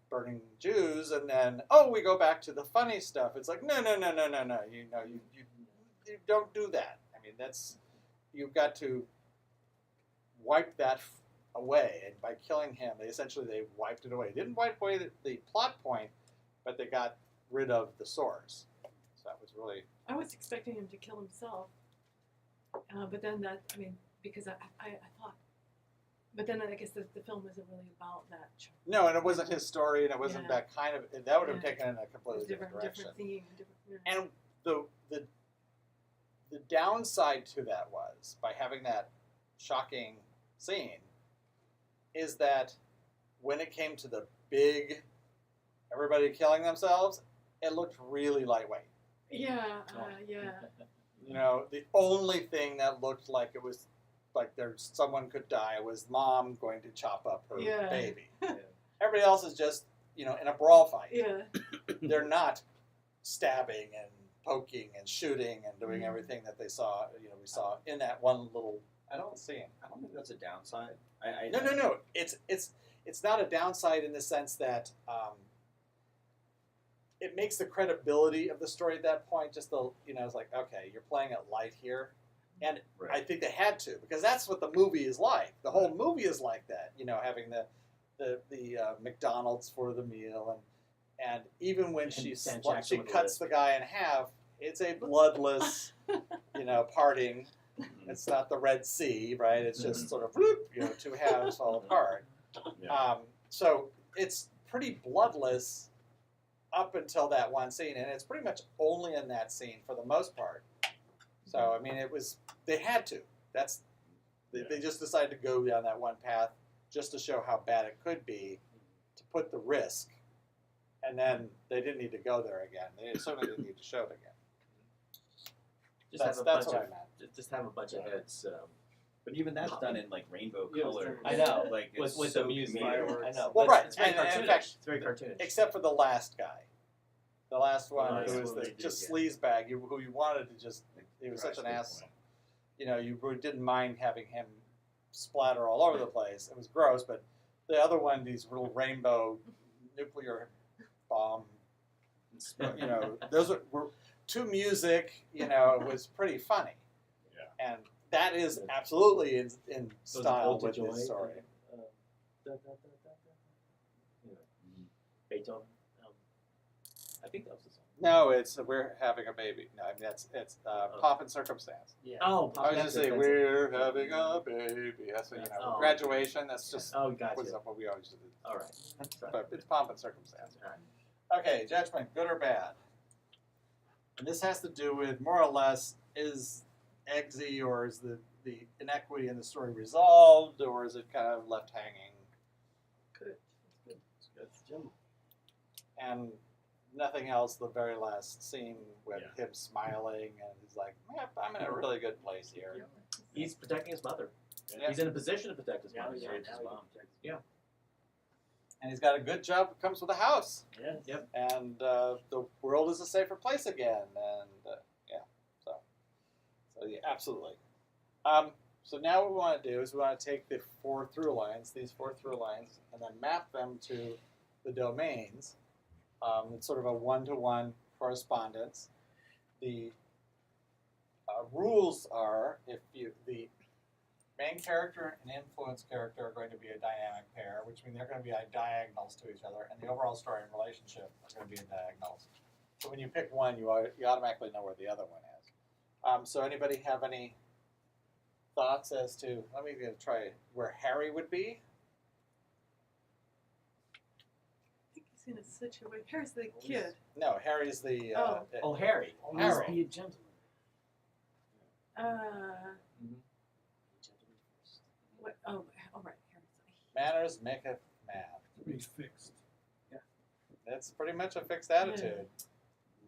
burning Jews, and then, we go back to the funny stuff. It's like, no. You know, you don't do that. I mean, you've got to wipe that away, and by killing him, they wiped it away. They didn't wipe away the plot point, but they got rid of the source. So that was really... I was expecting him to kill himself, but then because I thought, but then I guess the film isn't really about that. No, and it wasn't his story, and it wasn't Yeah. that kind of... That would have Yeah. taken in a completely different direction. Different theme. Yeah. And the downside to that was, by having that shocking scene, is that when it came to the big, everybody killing themselves, it looked really lightweight. Yeah. You know, the only thing that looked like it was like there's someone could die was mom going to chop up her Yeah. baby. Everybody else is just, you know, in a brawl fight. Yeah. They're not stabbing and poking and shooting and doing everything that we saw in that one little scene. I don't think that's a downside. No. It's not a downside in the sense that it makes the credibility of the story at that point just it's like, okay, you're playing it light here. And Right. I think they had to, because that's what the movie is like. The whole movie is like that, having the McDonald's for the meal, and even when she Sam Jackson with the cuts list. the guy in half, it's a bloodless, parting. It's not the Red Sea, right? It's just sort of, whoop, two halves fall apart. Yeah. So it's pretty bloodless up until that one scene, and it's pretty much only in that scene for the most part. So I mean, they had to. They just decided to go down that one path just to show how bad it could be, to put the risk, and then they didn't need to go there again. They certainly didn't need to show it again. That's what I meant. Just have a bunch of heads. But even that's done in like rainbow Yeah, colors. I know. Like with it's the so music. comedic. I know. Well, but right, It's very and in cartoonish. fact, It's very cartoonish. Except for the last guy. The last one, Oh, who yeah. was Well, the they did, just yeah. sleazebag, who you wanted to just, he was Right, such an good ass. point. You didn't mind having him splatter all over the place. It was gross, but the other one, these little rainbow nuclear bomb, those were to music, it was pretty funny. Yeah. And that is absolutely in Those style Volta with this Joy, story. Beethoven. I think that was the song. No, it's We're Having a Baby. No, I mean, it's Pomp and Circumstance. Yeah. Oh, I was going to say, Pop- we're having a baby. That's what, Oh. graduation, that's just Oh, gotcha. what we always do. All right. Sorry. But it's pomp and circumstance. All right. Okay, judgment, good or bad? And this has to do with, more or less, is Eggsy or is the inequity in the story resolved, or is it kind of left hanging? Good. It's good. Jim. And nothing else, the very last scene with Yeah. him smiling, and he's like, yep, I'm in a really good place here. He's protecting his mother. Yeah. He's in a position to protect his Yeah, mother. yeah, Saves his now mom. And he's got a good job that comes with a house. Yes. Yep. And the world is a safer place again, and so yeah, absolutely. So now what we want to do is we want to take these four through lines, and then map them to the domains. It's sort of a one-to-one correspondence. The rules are, if the main character and influence character are going to be a dynamic pair, which means they're going to be at diagonals to each other, and the overall story and relationship are going to be at diagonals. So when you pick one, you automatically know where the other one is. So anybody have any thoughts as to, let me try where Harry would be? I think he's in a situation. Here's the kid. No, Harry's the... Oh, Harry. Harry. Always be a gentleman. What? Oh, right. Harry's. Manners maketh man. He's fixed. That's pretty much a fixed attitude.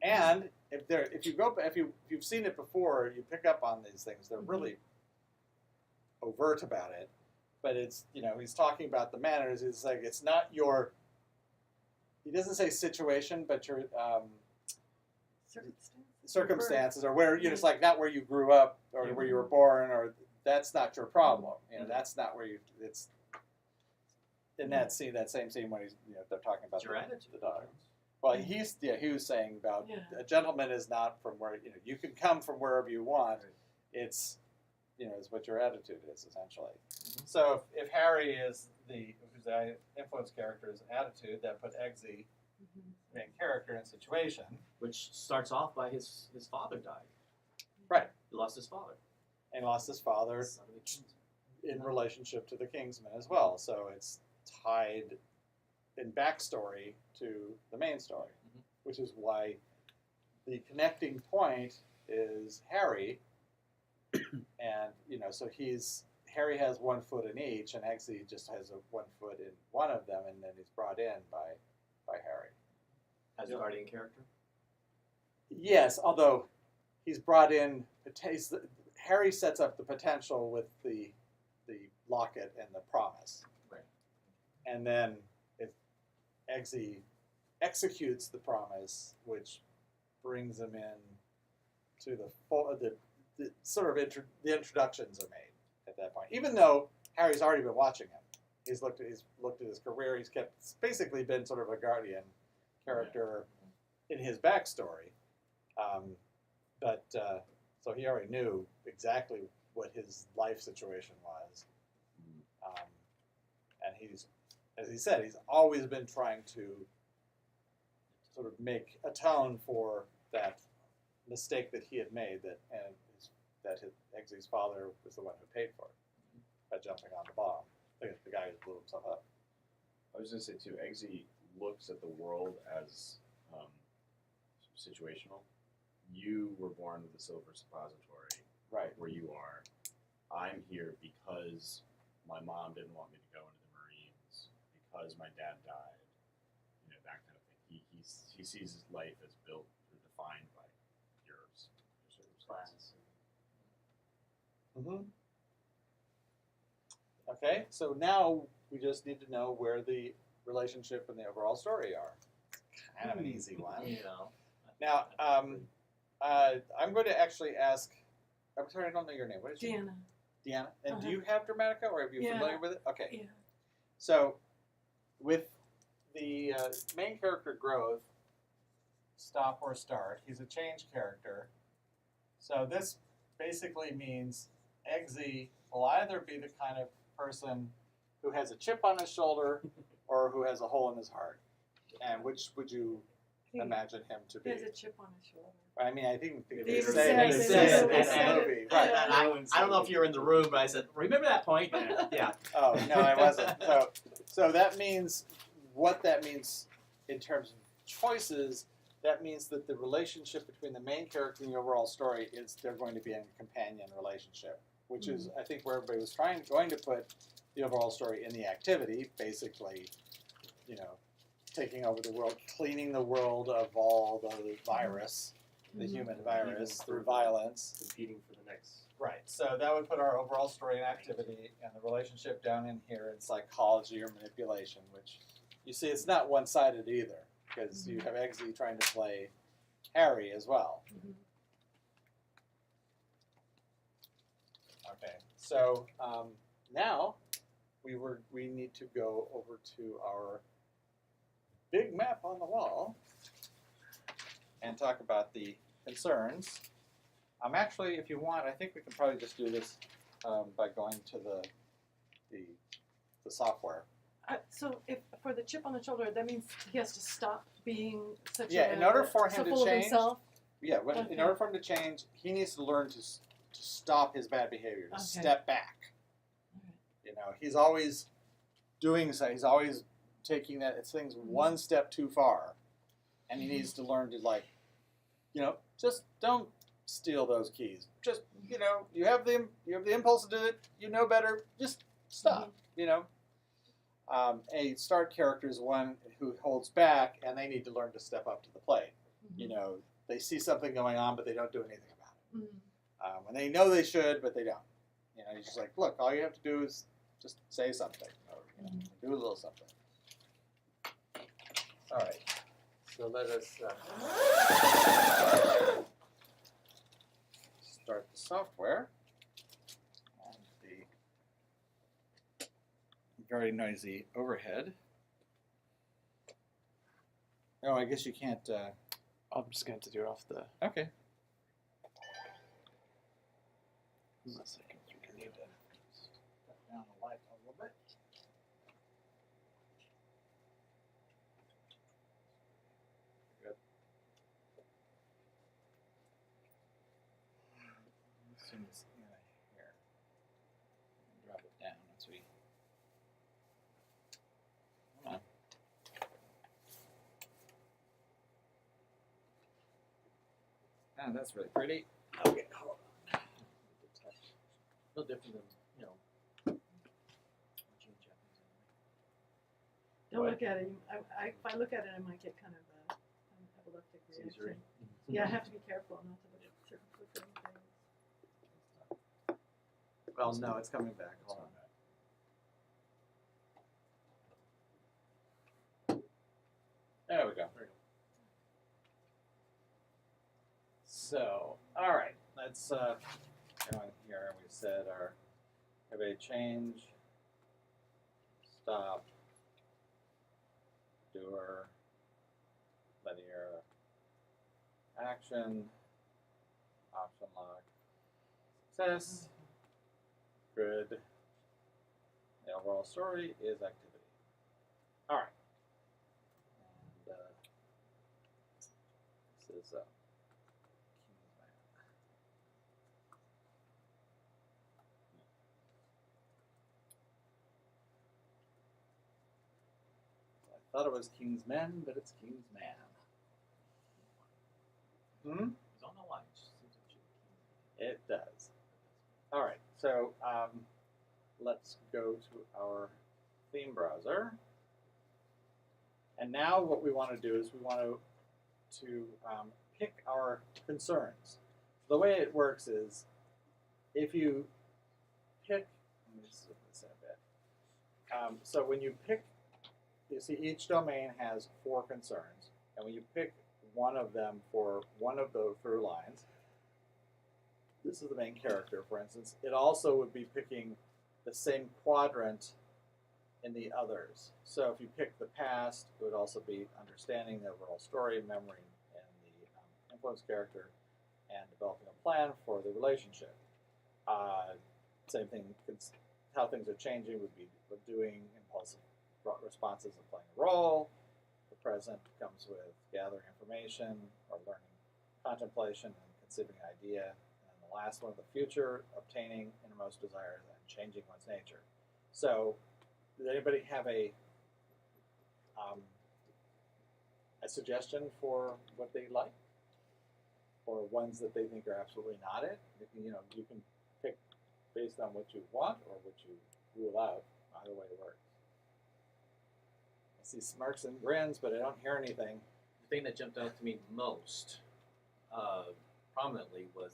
And if you've seen it before, you pick up on these things. They're really overt about it. But it's, he's talking about the manners. It's like, it's not your, he doesn't say situation, but your circumstances, or where, it's like not where you grew up or where you were born, or that's not your problem. That's not where it's in that scene, that same scene when he's, they're talking about Your attitude. the dog. Well, he was saying about a gentleman is not from where, you can come from wherever you want. It's, is what your attitude is, essentially. So if Harry is who's the influence character's attitude, that put Eggsy, main character, in situation. Which starts off by his father died. Right. He lost his father. And lost his father Son of a Kingsman. in relationship to the Kingsman as well. So it's tied in backstory to the main story, which is why the connecting point is Harry. And, so Harry has 1 foot in each, and Eggsy just has 1 foot in one of them, and then he's brought in by Harry. As a guardian character. Yes, although he's brought in. Harry sets up the potential with the locket and the promise, Right. and then Eggsy executes the promise, which brings him in to the sort of the introductions are made at that point. Even though Harry's already been watching him, he's looked at his career. He's basically been sort of a guardian character in his backstory, so he already knew exactly what his life situation was, and he's, as he said, he's always been trying to sort of atone for that mistake that he had made, that Eggsy's father was the one who paid for it by jumping on the bomb. The guy who blew himself up. I was going to say too, Eggsy looks at the world as situational. You were born with a silver suppository, Right. where you are. I'm here because my mom didn't want me to go into the Marines, because my dad died, that kind of thing. He sees his life as built or defined by your circumstances. Mm-hmm. Okay, so now we just need to know where the relationship and the overall story are. Kind of an easy one. Now, I'm going to actually ask. I'm sorry, I don't know your name. What is your name? Deanna. Deanna. And do you have Dramatica, or are you familiar with it? Okay. Yeah. So, with the main character growth, stop or start, he's a change character. So this basically means Eggsy will either be the kind of person who has a chip on his shoulder or who has a hole in his heart. And which would you imagine him to be? He has a chip on his shoulder. I mean, I think They they said say it. it They said in it. the movie. Right. I don't know if you were in the room, but I said, remember that point? Yeah. Oh, no, I wasn't. So that means, what that means in terms of choices, that means that the relationship between the main character and the overall story is they're going to be in a companion relationship, which is, I think, where everybody was going to put the overall story in the activity, basically, taking over the world, cleaning the world of all the virus, the human virus, through violence. Competing for the next. Right, so that would put our overall story in activity, and the relationship down in here in psychology or manipulation, which you see it's not one-sided either, because you have Eggsy trying to play Harry as well. Okay, so now we need to go over to our big map on the wall and talk about the concerns. Actually, if you want, I think we can probably just do this by going to the software. So if for the chip on the shoulder, that means he has to stop being such Yeah, in order for him so to full of change, himself. Yeah, in order for him to change, he needs to learn to stop his bad behavior, to step back. He's always doing so. He's always taking things one step too far, and he needs to learn to just don't steal those keys. Just you have the impulse to do it. You know better. Just stop. A start character is one who holds back, and they need to learn to step up to the plate. They see something going on, but they don't do anything about it. And they know they should, but they don't. He's just like, look, all you have to do is just say something, or do a little something. All right. So let us start the software. And the very noisy overhead. Oh, I guess you can't. I'm just going to do it off the. Okay. Unless I can leave it. Cut down the light a little bit. Good. As soon as here, drop it down once we. Come on. Ah, that's really pretty. Okay, hold on. No different than, Don't look at it. If I look at it, I might get kind of an epileptic reaction. Yeah, I have to be careful not to look at certain Well, no, it's coming back. It's Hold on. coming back. There we go. So, all right, let's go in here. We said our have a change, stop, doer, linear, action, option lock, success, good. The overall story is activity. All right. And this is Kingsman. I thought it was Kingsmen, but it's Kingsman. Hmm? I don't know why. It just seems like it should be. It does. All right, so let's go to our theme browser. And now what we want to do is we want to pick our concerns. The way it works is if you pick, let me zoom this in a bit. So when you pick, you see each domain has 4 concerns. And when you pick one of them for one of the through lines, this is the main character, for instance, it also would be picking the same quadrant in the others. So if you pick the past, it would also be understanding the overall story, memory, and the influence character, and developing a plan for the relationship. Same thing, how things are changing would be doing impulsive responses and playing a role. The present comes with gathering information or learning contemplation and conceiving an idea. And the last one, the future, obtaining innermost desires and changing one's nature. So does anybody have a suggestion for what they like, or ones that they think are absolutely not it? You know, you can pick based on what you want or what you rule out. Either way works. I see smirks and grins, but I don't hear anything. The thing that jumped out to me most prominently was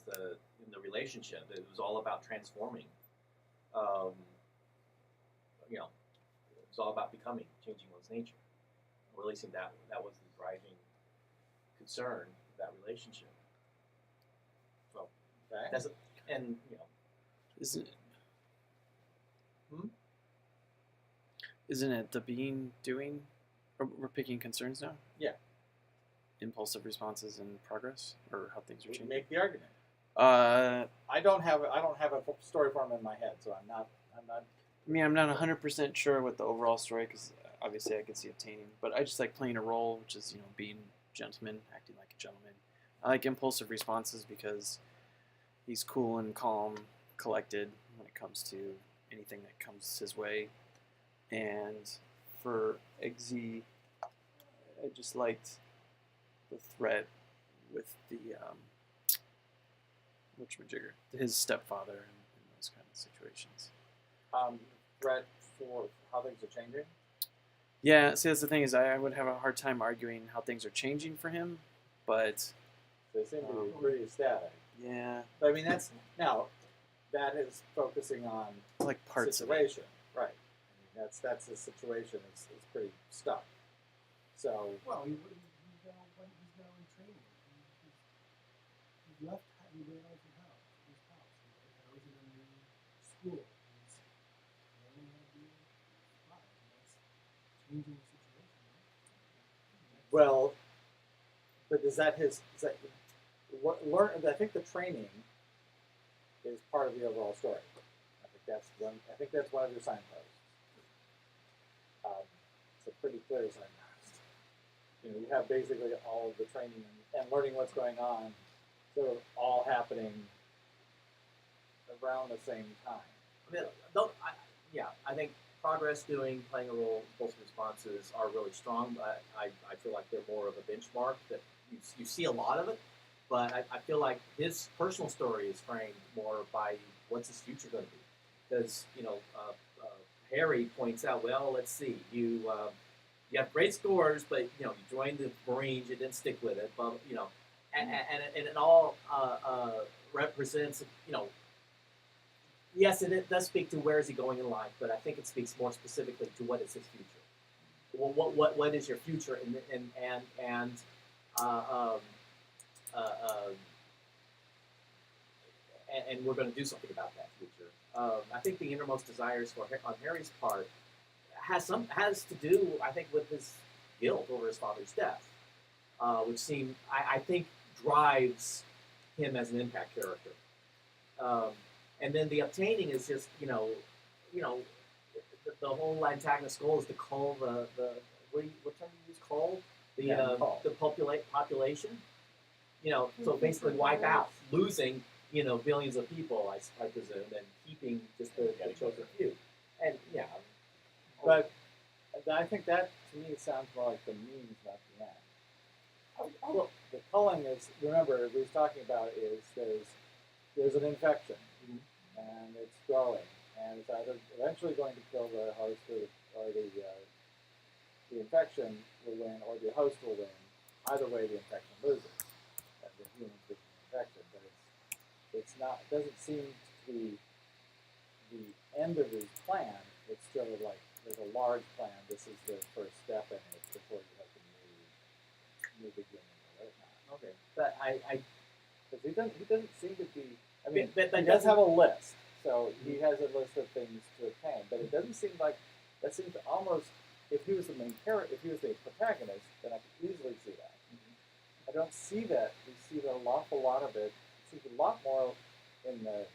in the relationship. It was all about transforming. You know, it was all about becoming, changing one's nature, releasing that. That was the driving concern of that relationship. So Okay. that's and you know. Isn't it? Hmm? Isn't it the being doing? Or we're picking concerns now. Yeah. Impulsive responses and progress, or how things are We changing. make the argument. I I don't have a story form in my head, so I'm not. mean, I'm not 100% sure with the overall story because obviously I can see obtaining, but I just like playing a role, which is being a gentleman, acting like a gentleman. I like impulsive responses because he's cool and calm, collected when it comes to anything that comes his way. And for Eggsy, I just liked the threat with the whatchamajigger, his stepfather and those kind of situations. Threat for how things are changing. Yeah, see, that's the thing is I would have a hard time arguing how things are changing for him, but They seem to be pretty static. yeah, But I mean, that is focusing on like parts of it. situation, right? I mean, that's the situation is pretty stuck. So Well, he's now in training. He left. He ran out of his house. Now he's in a new school. He's learning how to be a spy. And that's changing the situation. Right? well, but I think the training is part of the overall story. I think that's one of your signposts. It's a pretty clear signpost. You have basically all of the training and learning what's going on, sort of all happening around the same time. I think progress, doing, playing a role, impulsive responses are really strong. But I feel like they're more of a benchmark that you see a lot of it. But I feel like his personal story is framed more by what's his future going to be. Because Harry points out, well, let's see, you have great scores, but you joined the Marines, you didn't stick with it, but and it all represents yes, and it does speak to where is he going in life, but I think it speaks more specifically to what is his future. Well, what is your future, and uh, um, uh, and we're going to do something about that future. I think the innermost desires on Harry's part has to do, I think, with his guilt over his father's death, which I think drives him as an impact character. And then the obtaining is just the whole antagonist goal is to cull the what term you use, cull Cull. the population. So basically wipe out, losing billions of people, I presume, and keeping just the chosen few. And But I think that, to me, sounds more like the means, not the end. Well, the culling is, remember, we was talking about is there's an infection, and it's growing, and it's either eventually going to kill the host or the infection will win, or the host will win. Either way, the infection loses, and the humans get the infection. But it's not. It doesn't seem to be the end of his plan. It's still like there's a large plan. This is the first step in it before you have the new beginning or whatnot. okay, but Because he doesn't seem to be. I mean, but he does have a list, so he has a list of things to obtain. But it doesn't seem like that seems to almost. If he was the main character, if he was the protagonist, then I could easily see that. I don't see that. We see an awful lot of it. It seems a lot more in the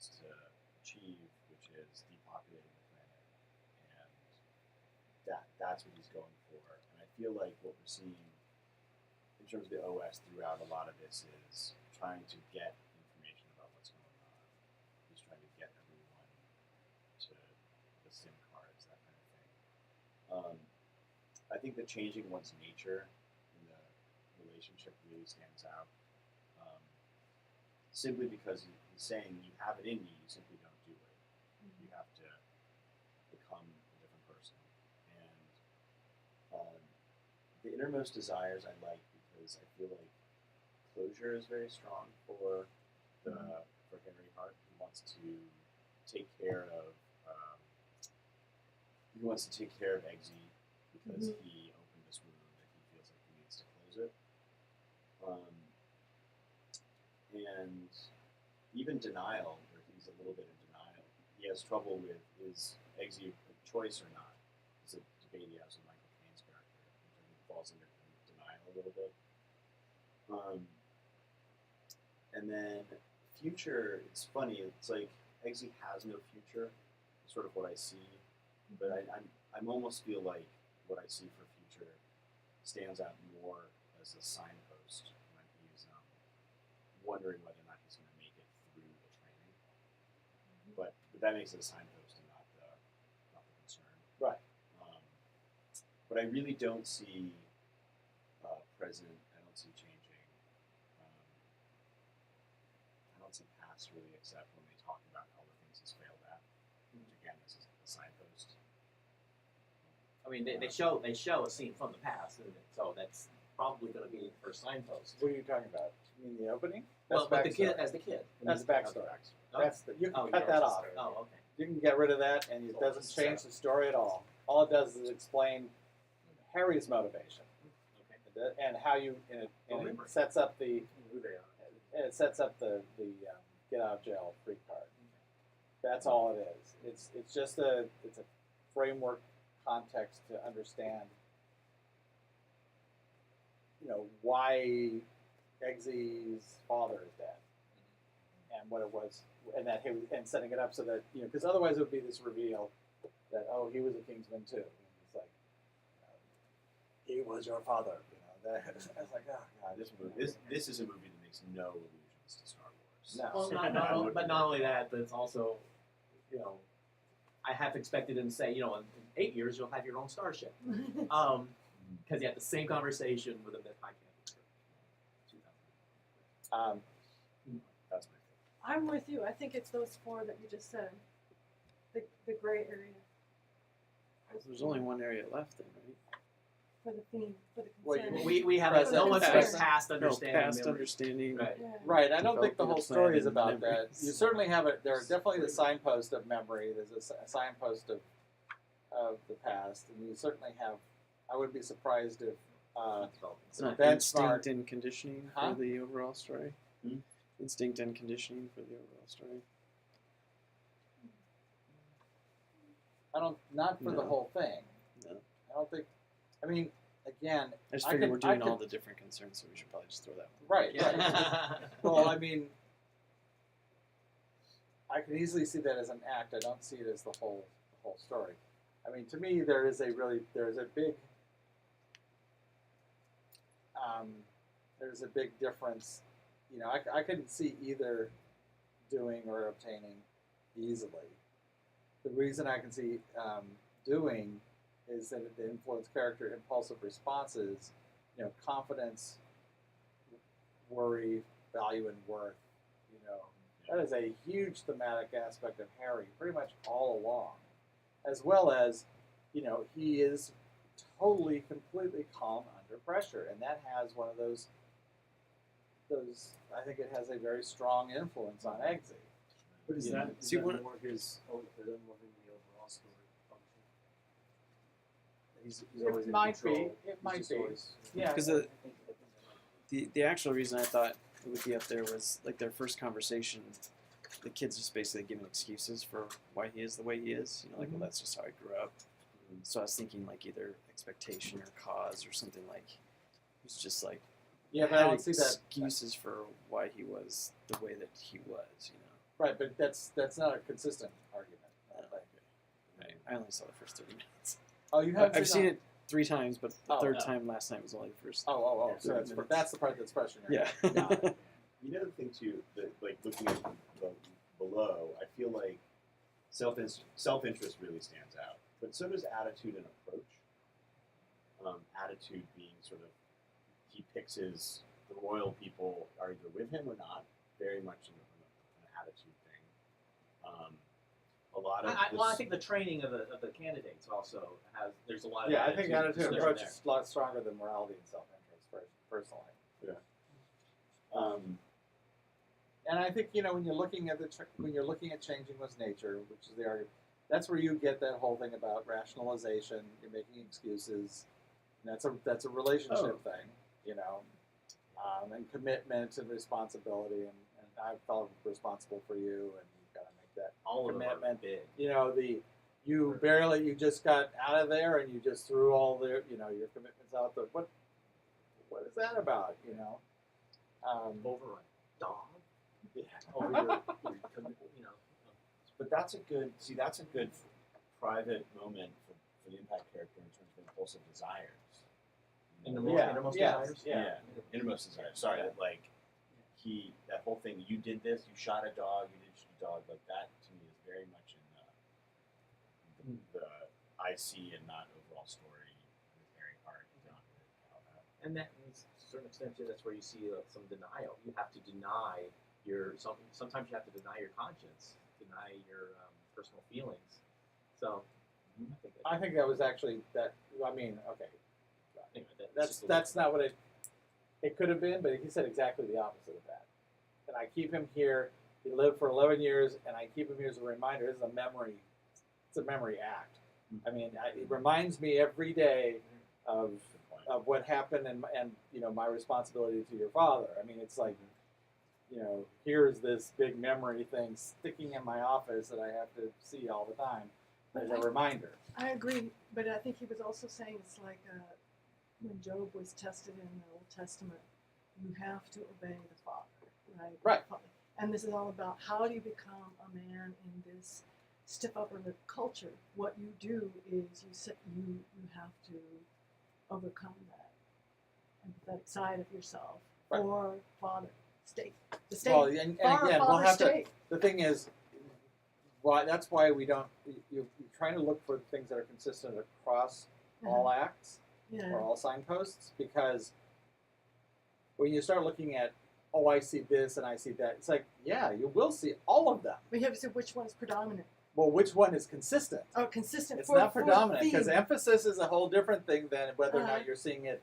wants to achieve, which is depopulating the planet, and that's what he's going for. And I feel like what we're seeing in terms of the OS throughout a lot of this is trying to get information about what's going on. He's trying to get everyone to the SIM cards, that kind of thing. I think the changing one's nature in the relationship really stands out. Simply because he's saying you have it in you simply don't do it. You have to become a different person. And the innermost desires I like because I feel like closure is very strong for Henry Hart. He wants to take care of Eggsy because he opened this wound that he feels like he needs to close it. And even denial, where he's a little bit in denial. He has trouble with, is Eggsy a choice or not? It's a debate he has with Michael Caine's character, which I think falls into denial a little bit. And then future, it's funny, it's like Eggsy has no future, sort of what I see, but I'm almost feel like what I see for future stands out more as a signpost when he's wondering whether or not he's going to make it through the training. But that makes it a signpost and not the concern. Right. But I really don't see present. I don't see changing. I don't see past really, except when they talk about all the things he's failed at. Which again, this is a signpost. I mean, they show a scene from the past, isn't it? So that's probably going to be the first signpost. What are you talking about? You mean the opening? Well, but the backstory. kid as the kid. That's the backstory. Oh. That's the, you can Oh, cut yeah, that it's off. the story. Oh, okay. You can get rid of that, and it doesn't change the story at all. All it does is explain Harry's motivation and how you and it sets up the get out of jail free card. That's all it is. It's just a framework context to understand, why Eggsy's father is dead, and what it was, and that he was, and setting it up so that because otherwise it would be this reveal that he was a Kingsman too. And it's like he was your father. That I was like, oh god, This is a movie that makes no allusions to Star Wars. No. Well, but not only that, but it's also, I half expected him to say, in 8 years you'll have your own starship, because he had the same conversation with him that I can't. That's my favorite. I'm with you. I think it's those four that you just said. The gray area. There's only one area left then, right? For the theme, for the Well, concern. We have Present, no one's past. past understanding. Past memory. understanding. Right. Yeah. Right, I don't think the Developing whole a story plan is and about that. memories. You certainly have it. There's definitely the signpost of memory. There's a signpost of the past, and you certainly have. I wouldn't be surprised if It's not benchmark. instinct and conditioning Huh? for the overall story. Hmm? Instinct and conditioning for the overall story. Not for the No. whole thing. No. I don't think. I mean, again, I just I figured could- we're doing I all could- the different concerns, so we should probably just throw that one. right. Yeah. Well, I mean, I can easily see that as an act. I don't see it as the whole story. I mean, to me, there is a big difference. I couldn't see either doing or obtaining easily. The reason I can see doing is that the influence character impulsive responses, confidence, worry, value, and worth. That is a huge thematic aspect of Harry, pretty much all along, as well as, he is totally, completely calm under pressure, and that has one of those. I think it has a very strong influence on Eggsy. But is Yeah. that See, more one- his more than the overall story function? He's It always in might control. be. It He's might just be. always- Yeah. Because the actual reason I thought it would be up there was like their first conversation. The kid's just basically giving excuses for why he is the way he is. Well, that's just how I grew up. So I was thinking like either expectation or cause or something like. It's just like. Yeah, but I had don't see that. excuses for why he was the way that he was. Right, but that's not a consistent argument. I only saw the first 30 minutes. Oh, you have. I've seen it 3 times, but the Oh, third no. time last night was only the first. Oh. So 30 minutes. that's the part that's fresh in your Yeah. head. Got it. You know the thing too, that like looking at the below, I feel like self-interest really stands out, but so does attitude and approach. Attitude being sort of, he picks the royal people are either with him or not, very much an attitude thing. A lot of I think the training of the candidates also has. There's a lot of Yeah, I think attitude and discussion approach there. is a lot stronger than morality and self-interest, personally. And I think when you're looking at changing one's nature, which is the argument, that's where you get that whole thing about rationalization. You're making excuses. And that's a relationship thing, and commitment and responsibility. And I felt responsible for you, and you've got to make that All of them are commitment. big. You just got out of there, and you just threw all your commitments out. What is that about? Over a dog. Yeah. Over your But that's a good private moment for the impact character in terms of impulsive desires. Innermost desires. Yeah, innermost desires. Sorry, that that whole thing. You did this. You shot a dog. You didn't shoot a dog. Like that to me is very much in the I see and not overall story. It's very hard to not And that means, to a certain extent, too, that's where you see some denial. You have to deny sometimes you have to deny your conscience, deny your personal feelings. So, I think that was actually that. I mean, okay, anyway, that's not what it could have been, but he said exactly the opposite of that. And I keep him here. He lived for 11 years, and I keep him here as a reminder. This is a memory. It's a memory act. I mean, it reminds me every day of what happened and my responsibility to your father. I mean, it's like, here's this big memory thing sticking in my office that I have to see all the time as a reminder. I agree, but I think he was also saying it's like when Job was tested in the Old Testament, you have to obey the Father, right? Right. And this is all about how do you become a man in this stiff upper lip culture. What you do is you have to overcome that empathetic side of yourself, Right. or Father, state, the state. Well, and Far again, we'll Father have state. to. The thing is, that's why we don't. You're trying to look for things that are consistent across all acts Yeah. or all signposts, because when you start looking at, oh, I see this and I see that, it's like, yeah, you will see all of them. We have to say which one's predominant. Well, which one is consistent? Oh, consistent. It's for, not for predominant, theme. because emphasis is a whole different thing than whether or Uh-huh. not you're seeing it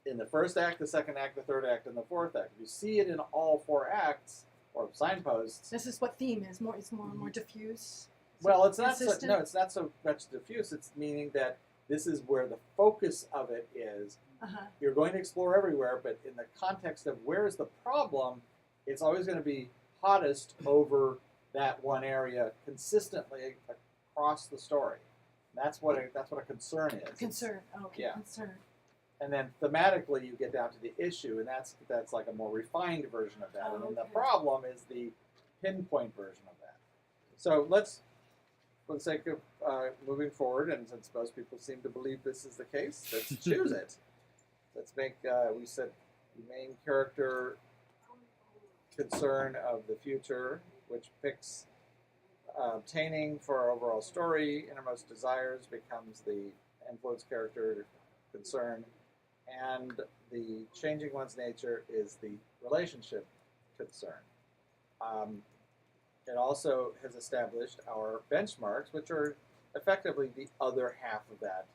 in the first act, the second act, the third act, and the fourth act. If you see it in all 4 acts or signposts, This is what theme is. It's more diffuse. well, it's not consistent? it's not so much diffuse. It's meaning that this is where the focus of it is. Uh-huh. You're going to explore everywhere, but in the context of where is the problem, it's always going to be hottest over that one area consistently across the story. That's what a concern is. Concern. Okay. Yeah. Concern. And then thematically, you get down to the issue, and that's like a more refined version of that. Oh, And then the okay. problem is the pinpoint version of that. So let's, for the sake of moving forward, and since most people seem to believe this is the case, let's choose it. Let's make, we said, the main character concern of the future, which picks obtaining for our overall story, innermost desires becomes the influence character concern, and the changing one's nature is the relationship concern. It also has established our benchmarks, which are effectively the other half of that,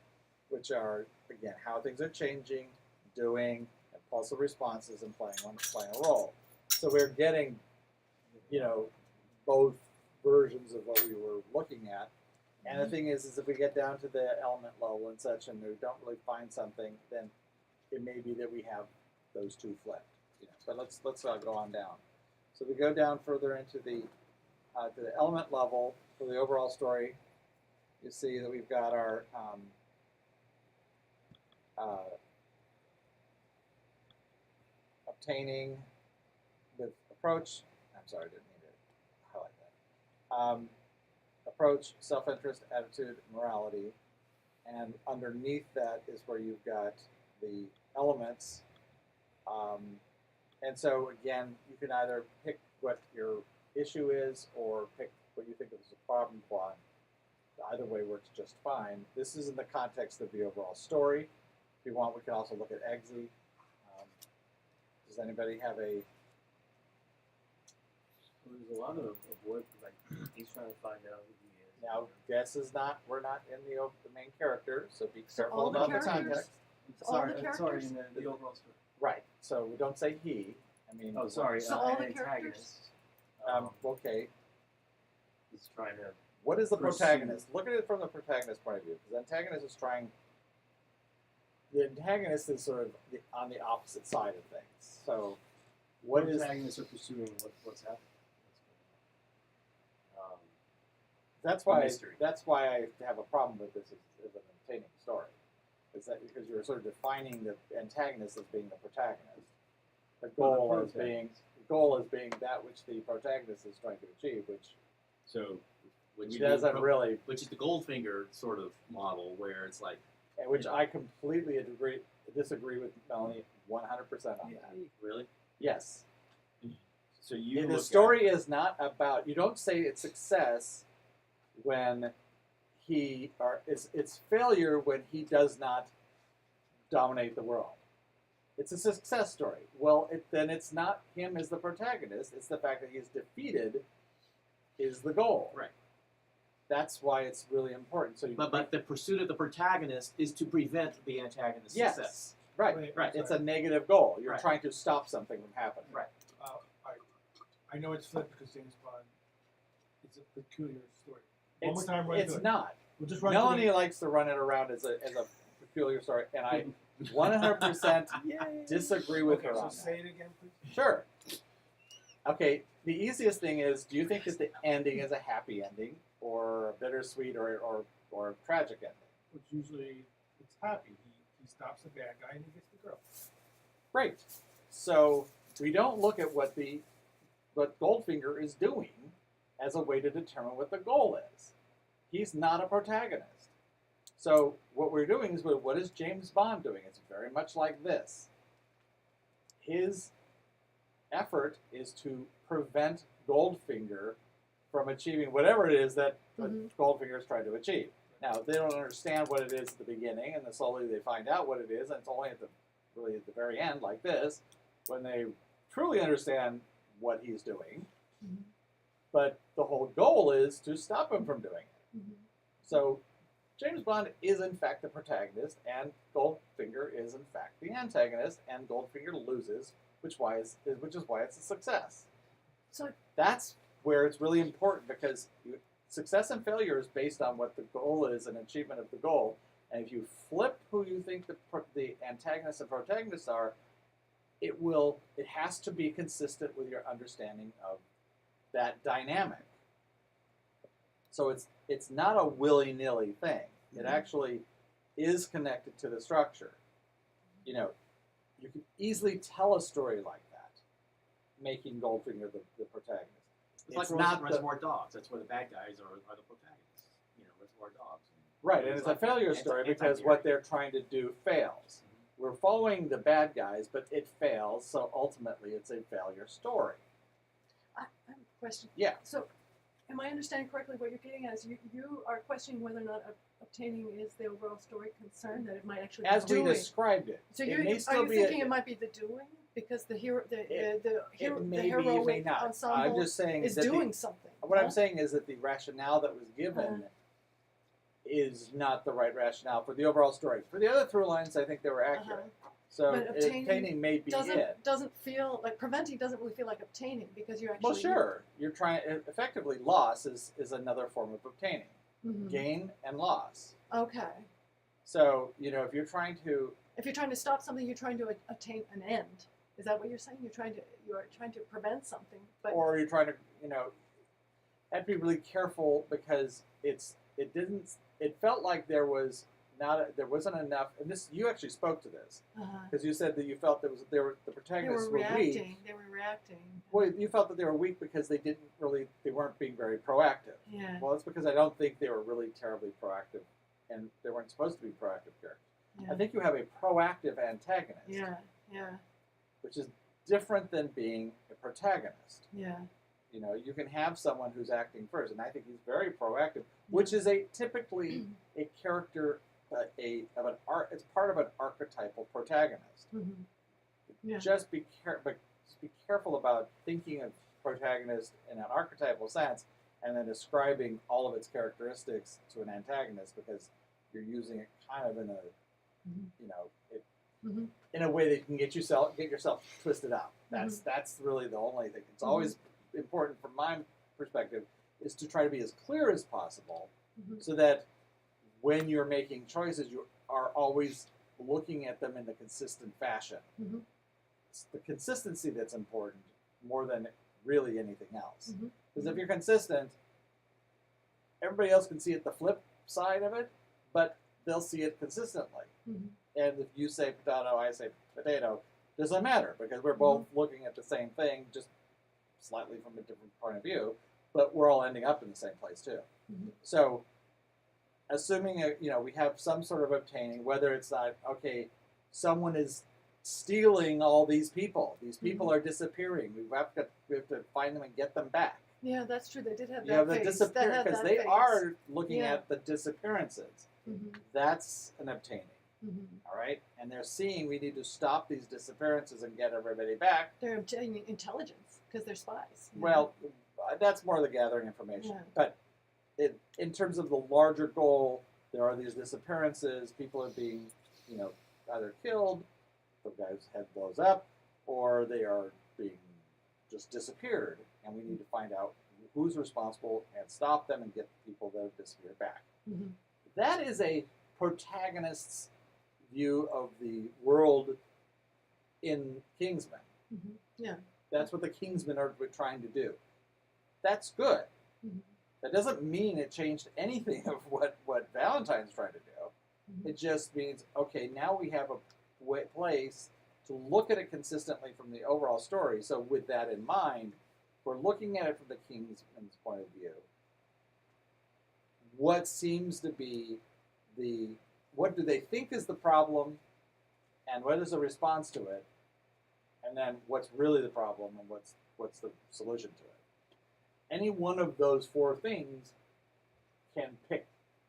which are, again, how things are changing, doing, impulsive responses, and playing a role. So we're getting, both versions of what we were looking at. And the thing is if we get down to the element level and such, and we don't really find something, then it may be that we have those two flipped. But let's go on down. So we go down further into the to the element level for the overall story. You see that we've got our obtaining with approach. I'm sorry, I didn't mean to approach, self-interest, attitude, morality, and underneath that is where you've got the elements. And so again, you can either pick what your issue is or pick what you think is a problem plot. Either way works just fine. This is in the context of the overall story. If you want, we can also look at Eggsy. Does anybody have a... Well, there's a lot of work, like he's trying to find out who he is. Now, guess is not, we're not in the main character, so be So careful all the about the characters? context. all Sorry, the sorry, characters? in the overall story. Right, so we don't say he. I mean, Oh, sorry, So all an the characters? antagonist. Okay, He's trying to. what is the Pursue. protagonist? Look at it from the protagonist point of view. Because the antagonist is trying. The antagonist is sort of on the opposite side of things. So, what is? Protagonists are pursuing what's happening. That's why. mystery. That's why I have a problem with this as an entertaining story. Is that because you're sort of defining the antagonist as being the protagonist, the goal as being that which the protagonist is trying to achieve, which So, which he doesn't really. which is the Goldfinger sort of model, where it's like, Which I completely disagree with Melanie 100% on that. really? Yes. So you The look story is not about, you don't say it's success when it's failure when he does not dominate the world. It's a success story. Well, then it's not him as the protagonist, it's the fact that he's defeated is the goal. Right. That's why it's really important. So But the pursuit of the protagonist is to prevent the antagonist's Yes. success. right, Wait, Right. it's a negative goal. You're Right. trying to stop something from happening. Right. I know it's flipped because James Bond. It's a peculiar story. One more time, run It's through it. not. We'll just run Melanie through it. likes to run it around as a peculiar story, and I 100% disagree with Okay, her so on that. say it again, please. Sure. Okay, the easiest thing is, do you think that the ending is a happy ending, or a bittersweet, or a tragic ending? Which usually it's happy. He stops the bad guy and he gets the girl. Great. So we don't look at what Goldfinger is doing as a way to determine what the goal is. He's not a protagonist. So what we're doing is, what is James Bond doing? It's very much like this. His effort is to prevent Goldfinger from achieving whatever it is that Goldfinger is trying to achieve. Now, they don't understand what it is at the beginning, and then slowly they find out what it is, and it's only at the very end, like this, when they truly understand what he's doing. Mhm. But the whole goal is to stop him from doing it. Mhm. So James Bond is in fact the protagonist, and Goldfinger is in fact the antagonist, and Goldfinger loses, which is why it's a success. So That's where it's really important, because success and failure is based on what the goal is and achievement of the goal. And if you flip who you think the antagonists and protagonists are, it has to be consistent with your understanding of that dynamic. So it's not a willy-nilly thing. It actually is connected to the structure. You know, you can easily tell a story like that, making Goldfinger the protagonist. It's like Reservoir Dogs. That's where the bad guys are the protagonists. You know, Reservoir Dogs. Right, and it's a failure story because what they're trying to do fails. We're following the bad guys, but it fails, so ultimately it's a failure story. I have a question. Yeah. So, am I understanding correctly what you're getting at? Is you are questioning whether or not obtaining is the overall story concern, that it might actually As be we doing. described it, So it you may are still you be thinking it might be the doing because the hero the it may be, it heroic may not. ensemble I'm just saying is that doing something. what no? I'm saying is that the rationale that was given is not the right rationale for the overall story. For the other through lines, I think they were accurate. So But obtaining may be it. doesn't feel like preventing doesn't really feel like obtaining because you're actually Well, sure. You're trying effectively. Loss is another form of obtaining. Mhm. Gain and loss. Okay. So if you're trying to If you're trying to stop something, you're trying to attain an end. Is that what you're saying? You're trying to prevent something, but or you're trying to have to be really careful because it felt like there was there wasn't enough. And this, you actually spoke to this Uh-huh. because you said that you felt the They were protagonists were reacting. weak. They were reacting. Well, you felt that they were weak because they weren't being very proactive. Yeah. Well, it's because I don't think they were really terribly proactive, and they weren't supposed to be proactive characters. Yeah. I think you have a proactive antagonist, Yeah. Yeah. which is different than being a protagonist. Yeah. You know, you can have someone who's acting first, and I think he's very proactive, which is typically a character, it's part of an archetypal protagonist. Mm-hmm. Yeah. Just be careful about thinking of protagonist in an archetypal sense, and then describing all of its characteristics to an antagonist, because you're using it kind of in a, you know, in a way that you can get yourself twisted up. That's really the only thing. It's always important from my perspective is to try to be as clear as possible, so that when you're making choices, you are always looking at them in a consistent fashion. It's the consistency that's important more than really anything else. Because if you're consistent, everybody else can see it the flip side of it, but they'll see it consistently. And if you say potato, I say potato, doesn't matter, because we're both looking at the same thing, just slightly from a different point of view, but we're all ending up in the same place too. So, assuming we have some sort of obtaining, whether it's not someone is stealing all these people. These people are disappearing. We have to find them and get them back. Yeah, that's true. They did have You that have the phase. disappearance, because they are looking Yeah. at the disappearances. That's an obtaining. All right, and they're seeing we need to stop these disappearances and get everybody back. They're obtaining intelligence because they're spies. you know? Well, that's more the gathering information. Yeah. But in terms of the larger goal, there are these disappearances. People are being, either killed, the guy's head blows up, or they are being just disappeared. And we need to find out who's responsible and stop them and get the people that have disappeared back. That is a protagonist's view of the world in Kingsman. Yeah. That's what the Kingsmen are trying to do. That's good. That doesn't mean it changed anything of what Valentine's trying to do. It just means, okay, now we have a place to look at it consistently from the overall story. So with that in mind, we're looking at it from the Kingsman's point of view. What seems to be what do they think is the problem, and what is the response to it, and then what's really the problem, and what's the solution to it. Any one of those four things can pick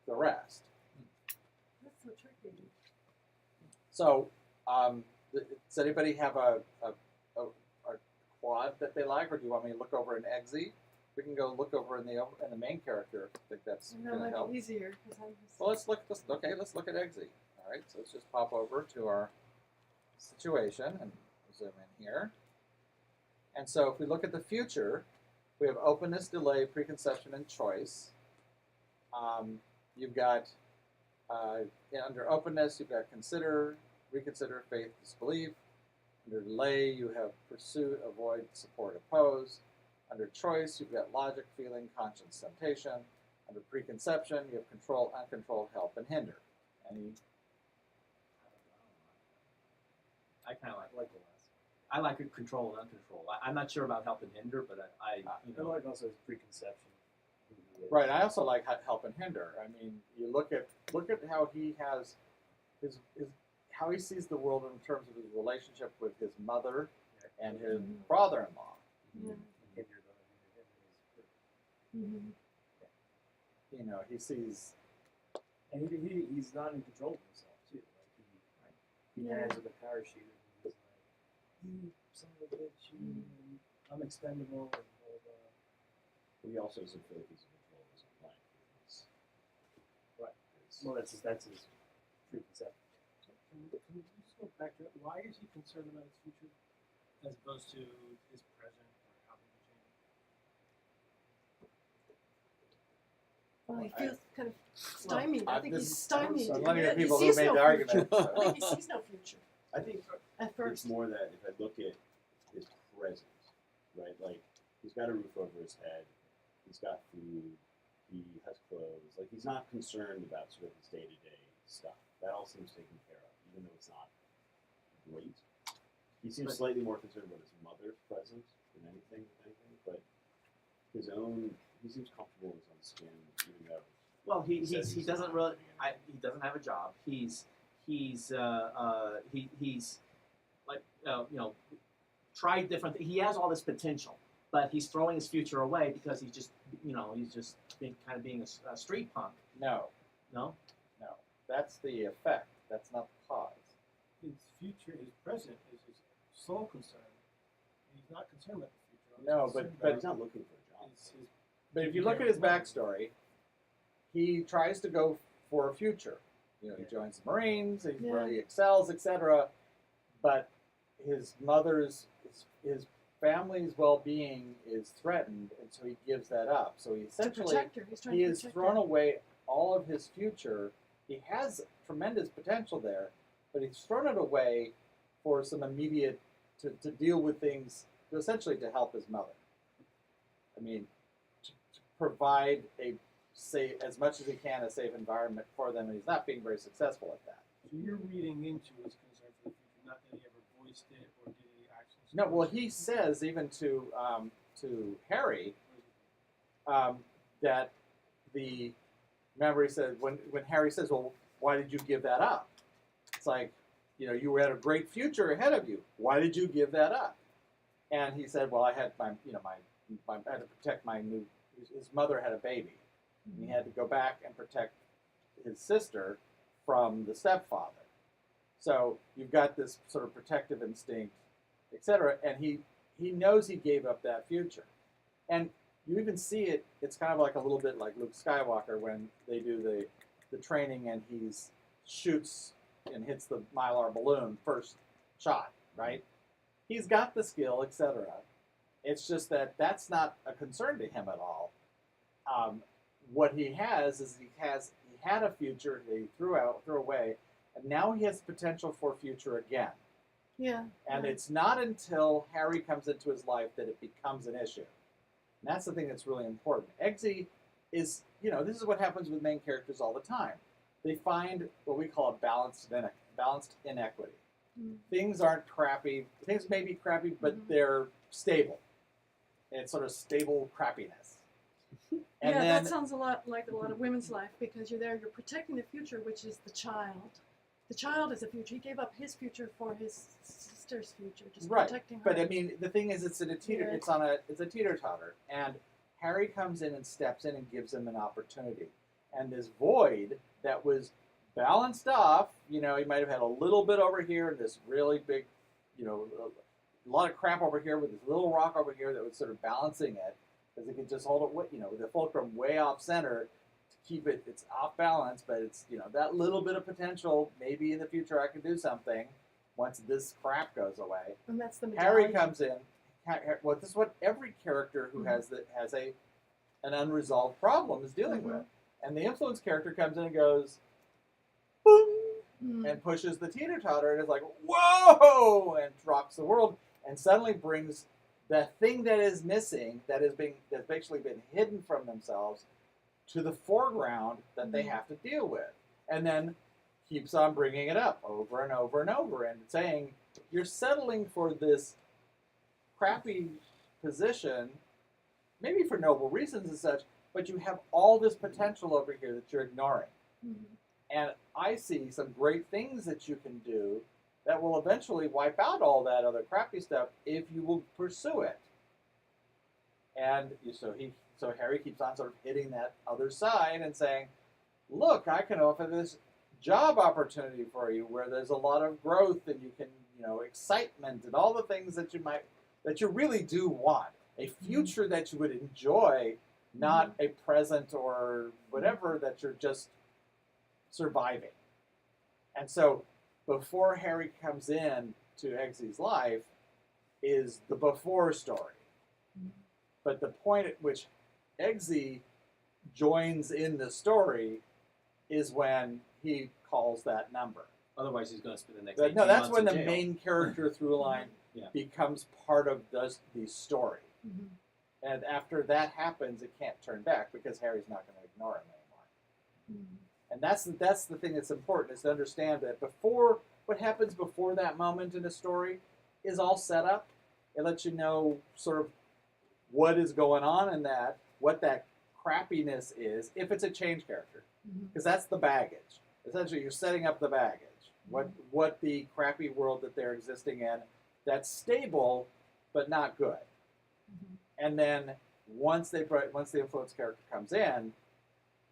the rest. That's so tricky. So, does anybody have a quad that they like, or do you want me to look over an Eggsy? We can go look over in the main character. I think that's And that going to might help. be easier because I'm just. Well, let's look at Eggsy. All right, so let's just pop over to our situation and zoom in here. And so if we look at the future, we have openness, delay, preconception, and choice. You've got, under openness, you've got consider, reconsider, faith, disbelief. Under delay, you have pursuit, avoid, support, oppose. Under choice, you've got logic, feeling, conscience, temptation. Under preconception, you have control, uncontrolled, help, and hinder. Any? I kind of like the last. I like control and uncontrolled. I'm not sure about help and hinder, but I I like also his preconception. Right. I also like help and hinder. I mean, you look at how he has how he sees the world in terms of his relationship with his mother and his father-in-law. You know, he sees. And he's not in control of himself too. Like he lands with a parachute and he's like, "You son of a bitch, I'm expendable." And blah, blah, blah. But he also doesn't feel like he's in control of his own life. Right. Well, that's his preconception. Can we just go back to it? Why is he concerned about his future as opposed to his present or how he will change? Well, he feels kind of stymied. I think he's stymied. I'm letting the He people who sees made no the argument. future. I think he sees no future I think at it's first. more that if I look at his present, right? Like, he's got a roof over his head, he's got food, he has clothes. Like, he's not concerned about sort of his day-to-day stuff. That all seems taken care of, even though it's not great. He seems slightly more concerned about his mother's presence than anything, but his own, he seems comfortable in his own skin, even though. Well, he says he's doesn't not really. getting He doesn't have a job. He's like tried different. He has all this potential, but he's throwing his future away because he's just being a street punk. No, No. that's the effect. That's not the cause. His future, his present is his sole concern. He's not concerned about the future. All he's No, concerned But about he's not looking for a job. is But if you look at his backstory, he tries to go for a future. He joins the Marines, where he excels, etc. But his his family's well-being is threatened, and so he gives that up. So he To essentially protect her. He's trying he to has protect thrown her. away all of his future. He has tremendous potential there, but he's thrown it away for some immediate to deal with things, essentially to help his mother. I mean, to provide as much as he can, a safe environment for them, and he's not being very successful at that. So you're reading into his concern for the future, not that he ever voiced it or did any actions. No, well, he says even to Harry that remember he said when Harry says, "Well, why did you give that up?" It's like, you had a great future ahead of you. Why did you give that up? And he said, "Well, I had I had to protect his mother had a baby. And he had to go back and protect his sister from the stepfather. So you've got this sort of protective instinct, etc. And he knows he gave up that future. And you even see it, it's kind of like a little bit like Luke Skywalker when they do the training and he shoots and hits the Mylar balloon first shot, right? He's got the skill, etc. It's just that that's not a concern to him at all. What he has is he had a future that he threw away, and now he has potential for a future again. Yeah. And it's not until Harry comes into his life that it becomes an issue. And that's the thing that's really important. Eggsy is, this is what happens with main characters all the time. They find what we call a balanced inequity. Mm. Things aren't crappy. Things may be crappy, but they're stable. It's sort of stable crappiness. And that sounds a lot like a lot of women's life because you're protecting the future, which is the child. The child is a future. He gave up his future for his sister's future, just protecting her. But I mean, the thing is, it's a teeter-totter, and Harry comes in and steps in and gives him an opportunity. And this void that was balanced off, he might have had a little bit over here and this really big, a lot of crap over here with this little rock over here that was sort of balancing it. Because it could just hold it, with the fulcrum way off center to keep it's off balance, but it's, that little bit of potential, maybe in the future I can do something once this crap goes away. And that's the Harry medallion. comes in, well, this is what every character who has an unresolved problem is dealing with. And the influence character comes in and goes, boom, and pushes the teeter-totter and is like, whoa, and rocks the world, and suddenly brings the thing that is missing, that's basically been hidden from themselves, to the foreground that they have to deal with. And then keeps on bringing it up over and over and over and saying, you're settling for this crappy position, maybe for noble reasons and such, but you have all this potential over here that you're ignoring. And I see some great things that you can do that will eventually wipe out all that other crappy stuff if you will pursue it. And so Harry keeps on sort of hitting that other side and saying, look, I can offer this job opportunity for you where there's a lot of growth and you can, excitement and all the things that you really do want. A future that you would enjoy, not a present or whatever that you're just surviving. And so before Harry comes in to Eggsy's life is the before story. But the point at which Eggsy joins in the story is when he calls that number. Otherwise, he's going to spend the next. That's when the in jail. main character through line becomes part of the story. And after that happens, it can't turn back because Harry's not going to ignore him anymore. And that's the thing that's important, is to understand that before, what happens before that moment in a story is all set up. It lets you know sort of what is going on in that, what that crappiness is, if it's a change character. Because that's the baggage. Essentially, you're setting up the baggage. What the crappy world that they're existing in, that's stable but not good. And then once the influence character comes in,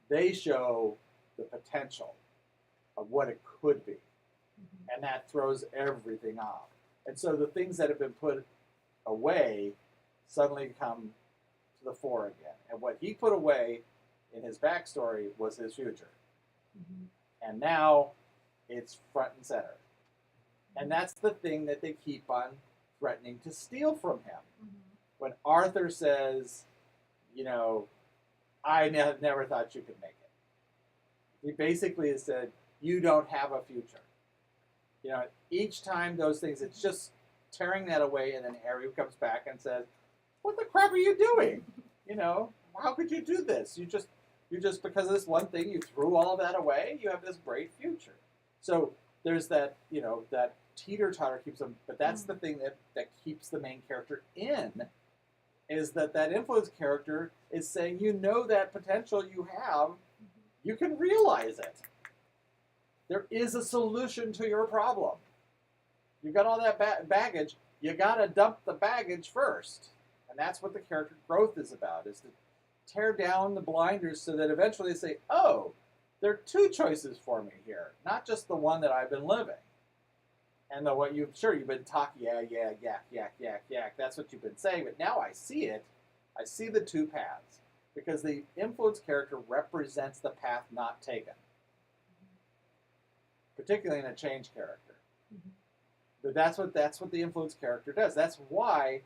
they show the potential of what it could be. And that throws everything off. And so the things that have been put away suddenly come to the fore again. And what he put away in his backstory was his future. And now it's front and center. And that's the thing that they keep on threatening to steal from him. When Arthur says, you know, I never thought you could make it. He basically has said, you don't have a future. You know, each time those things, it's just tearing that away, and then Harry comes back and says, what the crap are you doing? You know, how could you do this? You just because of this one thing, you threw all of that away, you have this great future. So there's that, you know, that teeter-totter keeps them, but that's the thing that keeps the main character in, is that influence character is saying, you know, that potential you have, you can realize it. There is a solution to your problem. You've got all that baggage. You got to dump the baggage first. And that's what the character growth is about, is to tear down the blinders so that eventually they say, oh, there are two choices for me here, not just the one that I've been living. And you've been talking, yak. That's what you've been saying, but now I see it. I see the two paths. Because the influence character represents the path not taken. Particularly in a change character. But that's what the influence character does. That's why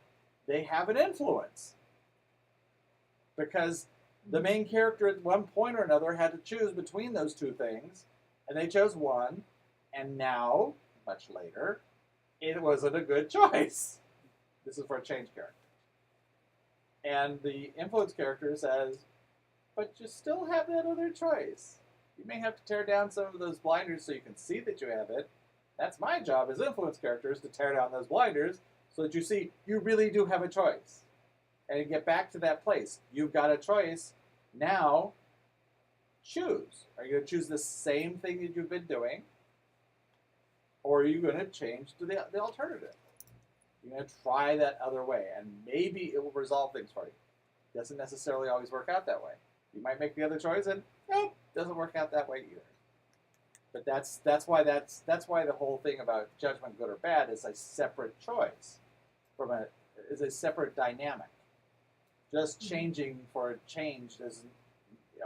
they have an influence. Because the main character at one point or another had to choose between those two things, and they chose one, and now, much later, it wasn't a good choice. This is for a change character. And the influence character says, but you still have that other choice. You may have to tear down some of those blinders so you can see that you have it. That's my job as influence characters, to tear down those blinders so that you see you really do have a choice. And you get back to that place. You've got a choice. Now, choose. Are you going to choose the same thing that you've been doing? Or are you going to change to the alternative? You're going to try that other way, and maybe it will resolve things for you. It doesn't necessarily always work out that way. You might make the other choice, and nope, doesn't work out that way either. But that's why the whole thing about judgment, good or bad, is a separate choice, is a separate dynamic. Just changing for a change is,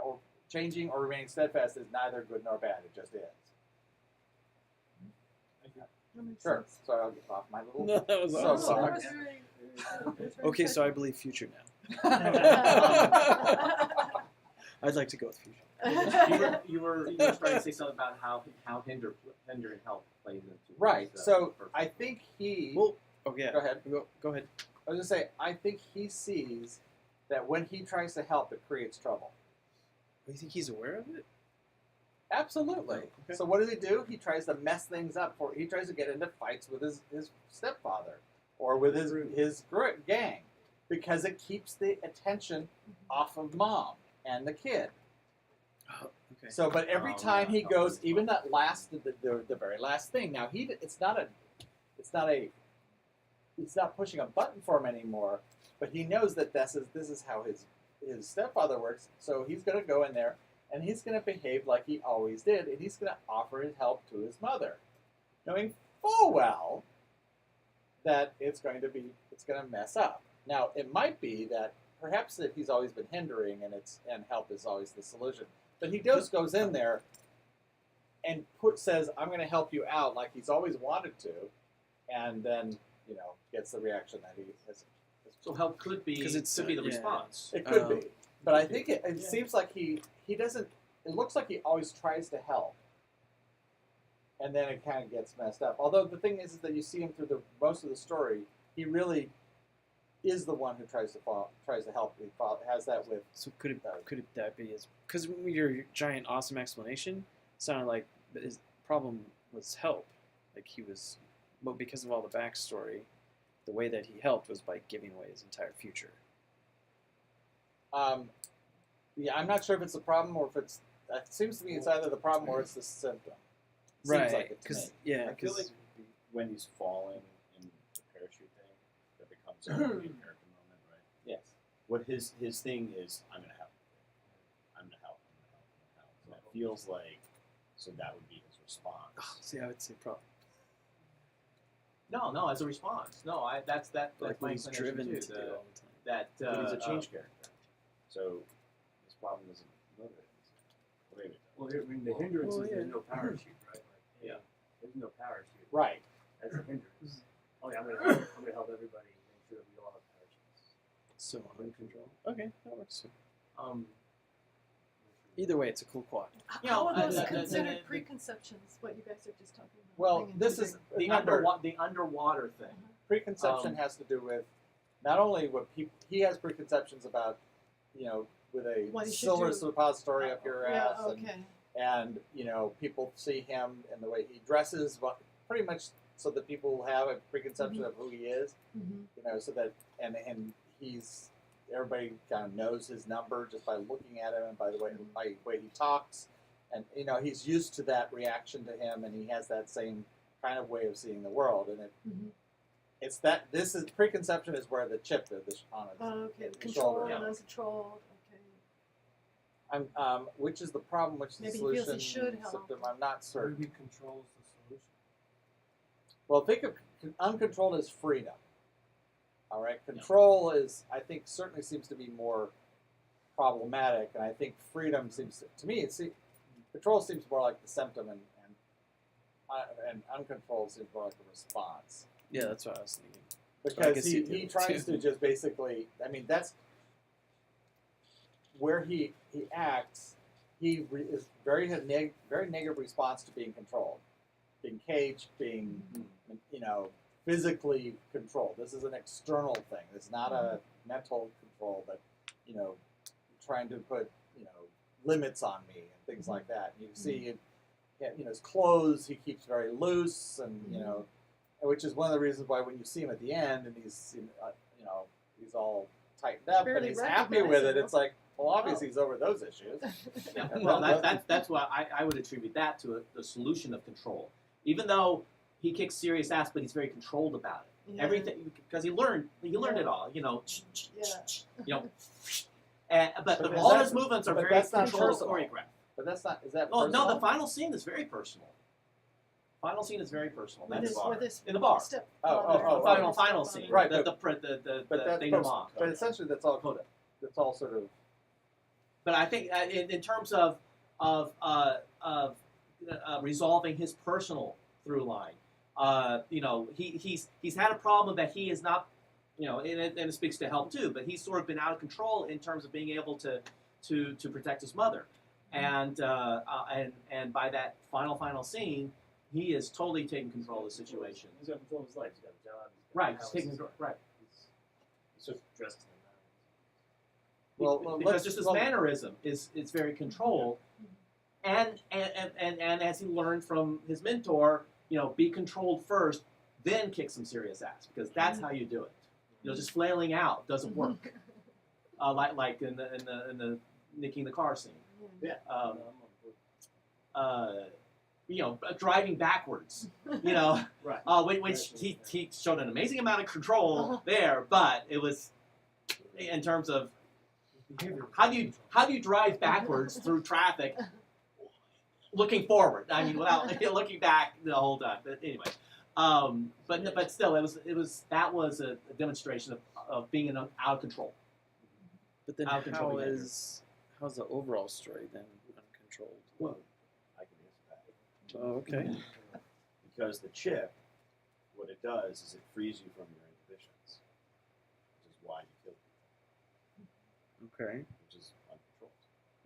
or changing or remaining steadfast is neither good nor bad. It just is. Sure. Sorry, I'll get off my little. No, that was So awesome. sorry. That was very Okay, so I believe future now. I'd like to go with future. You were trying to say something about how hinder and help plays into Right. this, So purpose. I think he. Well, oh yeah. Go ahead. Go ahead. I was going to say, I think he sees that when he tries to help, it creates trouble. You think he's aware of it? Absolutely. Okay. So what does he do? He tries to mess things up. He tries to get into fights with his stepfather or with his gang, because it keeps the attention off of mom and the kid. Oh, okay. So, but every Oh, time yeah. he goes, even that last, the very last thing. Now it's not pushing a button for him anymore, but he knows that this is how his stepfather works. So he's going to go in there and he's going to behave like he always did, and he's going to offer his help to his mother, knowing full well that it's going to mess up. Now it might be that perhaps that he's always been hindering, and help is always the solution. But he goes in there and says, "I'm going to help you out," like he's always wanted to, and then gets the reaction that he has. So help could be the yeah. response. It could be, but I think it seems like he doesn't. It looks like he always tries to help, and then it kind of gets messed up. Although the thing is that you see him through most of the story, he really is the one who tries to help. He has that with. So could it that be his? Because your giant awesome explanation sounded like his problem was help. Like he was, well, because of all the backstory, the way that he helped was by giving away his entire future. Yeah, I'm not sure if it's a problem or if it's. It seems to me it's either the problem or it's the symptom. Seems like it to me. Yeah, I feel like when he's falling in the parachute thing, that becomes a main character moment, right? Yes. What his thing is, I'm gonna help. I'm gonna help. And it feels like, so that would be his response. See, I would say problem. No, as a response. No, that's Like my he's inclination driven too. to do all the time. That But he's a change character, so his problem isn't motivated. Well, maybe it does. Well, I mean, the hindrance Well, is yeah. there's no parachute, right? Like, Yeah. There's no parachute. Right. That's a hindrance. Oh yeah, I'm gonna help everybody make sure that we all have parachutes. So uncontrolled. Okay, that works. Um, Either way, it's a cool quad. You know, How are those the- considered the- preconceptions? What you guys are just talking about? Well, Bringing this to is the underwater thing. preconception has to do with not only what he has preconceptions about, with a What he should silver do. suppository up your Yeah, ass, okay. and people see him and the way he dresses, but pretty much so that people have a preconception of who he is, Mm-hmm. so that and he's everybody kind of knows his number just by looking at him and by the way he talks, and he's used to that reaction to him, and he has that same kind of way of seeing the world, and Mhm. it's that this is preconception is where the chip is on his, Oh, okay. his Controlled shoulder. and uncontrolled. Okay. Which is the problem, which is Maybe the he feels solution. he should help. Symptom, I'm not certain. Maybe controls the solution. Well, think of uncontrolled as freedom. All right, control is, I think, certainly seems to be more problematic, and I think freedom seems to me. Control seems more like the symptom, and uncontrolled seems more like a response. Yeah, that's what I was thinking. Because can see he it tries too. to just basically, that's where he acts. He is very negative response to being controlled, being caged, being physically controlled. This is an external thing. It's not a mental control, but trying to put limits on me and things like that. And you see his clothes he keeps very loose, and which is one of the reasons why when you see him at the end and he's he's all tightened up and Barely he's happy with it, recognizable. it's like, well, obviously he's over those issues. Yeah, well, that's why I would attribute that to the solution of control. Even though he kicks serious ass, but he's very controlled about it. Yeah. Everything, because he learned it all. Yeah. But But is all that- his movements are but very that's not controlled, personal. choreographed. But that's not, is that Oh personal? no, the final scene is very personal. Final scene is very personal. With That's his, with his in the bar. stepfather. Oh, The final Stepfather. scene. Right, The but that's denouement. but essentially that's all sort of But I think in terms of resolving his personal through line, he's had a problem that he is not, and it speaks to help too. But he's sort of been out of control in terms of being able to protect his mother, and by that final scene, he is totally taking control of the situation. He's got control of his life. He's got a job. He's got Right, a he's house, taking he's control. Right. just dressed in a manner. Because just his mannerism is very controlled, and as he learned from his mentor, be controlled first, then kick some serious ass, because that's how you do it. Just flailing out doesn't work. Like in the nicking the car scene. Yeah. Um, driving backwards. Right. Which he showed an amazing amount of control there, but it was in terms of how do you drive backwards through traffic, looking forward? I mean, without looking back the whole time. But anyway, but still, that was a demonstration of being out of control. But then Out of control behavior. how's the overall story then uncontrolled? Well, I can answer that. Oh, okay. Because the chip, what it does is it frees you from your inhibitions, which is why you kill people, Okay. which is uncontrolled.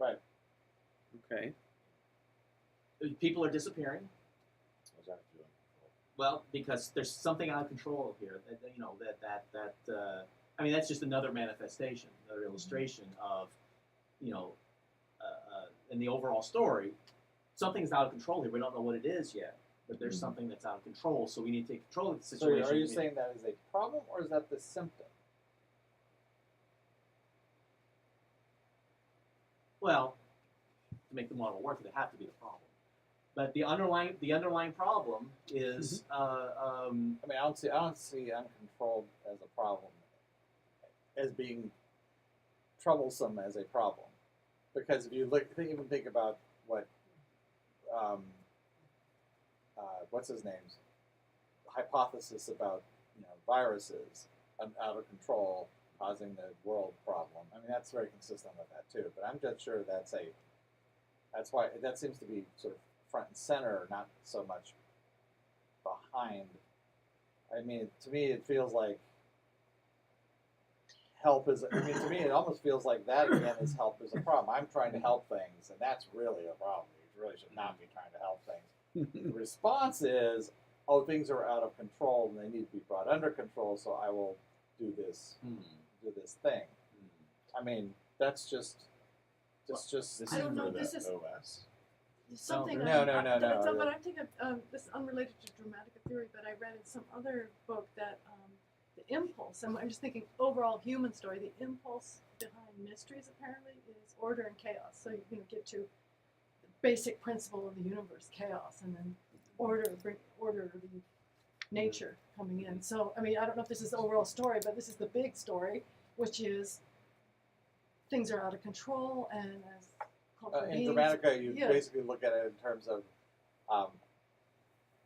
right. Okay. People are disappearing. What does that have to do with uncontrolled? Well, because there's something out of control here. I mean, that's just another manifestation, another illustration of, in the overall story, something's out of control here. We don't know what it is yet, but there's something that's out of control, so we need to take control of the So situation. are you saying that is a problem, or is that the symptom? Well, to make the model work, it have to be the problem. But the underlying problem is, I mean, I don't see uncontrolled as a problem, as being troublesome as a problem, because if you even think about what, what's his name's hypothesis about viruses out of control causing the world problem. I mean, that's very consistent with that too. But I'm just sure that's why that seems to be sort of front and center, not so much behind. I mean, to me, it feels like help is. I mean, to me, it almost feels like that again is help is a problem. I'm trying to help things, and that's really a problem. You really should not be trying to help things. The response is, oh, things are out of control, and they need to be brought under control. So I will do this thing. I mean, that's just. This I is don't know, for this the is- OS. Something No. But I'm thinking this is unrelated to Dramatica theory, but I read in some other book that the impulse, and I'm just thinking overall human story, the impulse behind mysteries apparently is order and chaos. So you get to the basic principle of the universe, chaos, and then order, the nature coming in. So, I mean, I don't know if this is the overall story, but this is the big story, which is things are out of control, and as cultural In beings, Dramatica, you yeah. basically look at it in terms of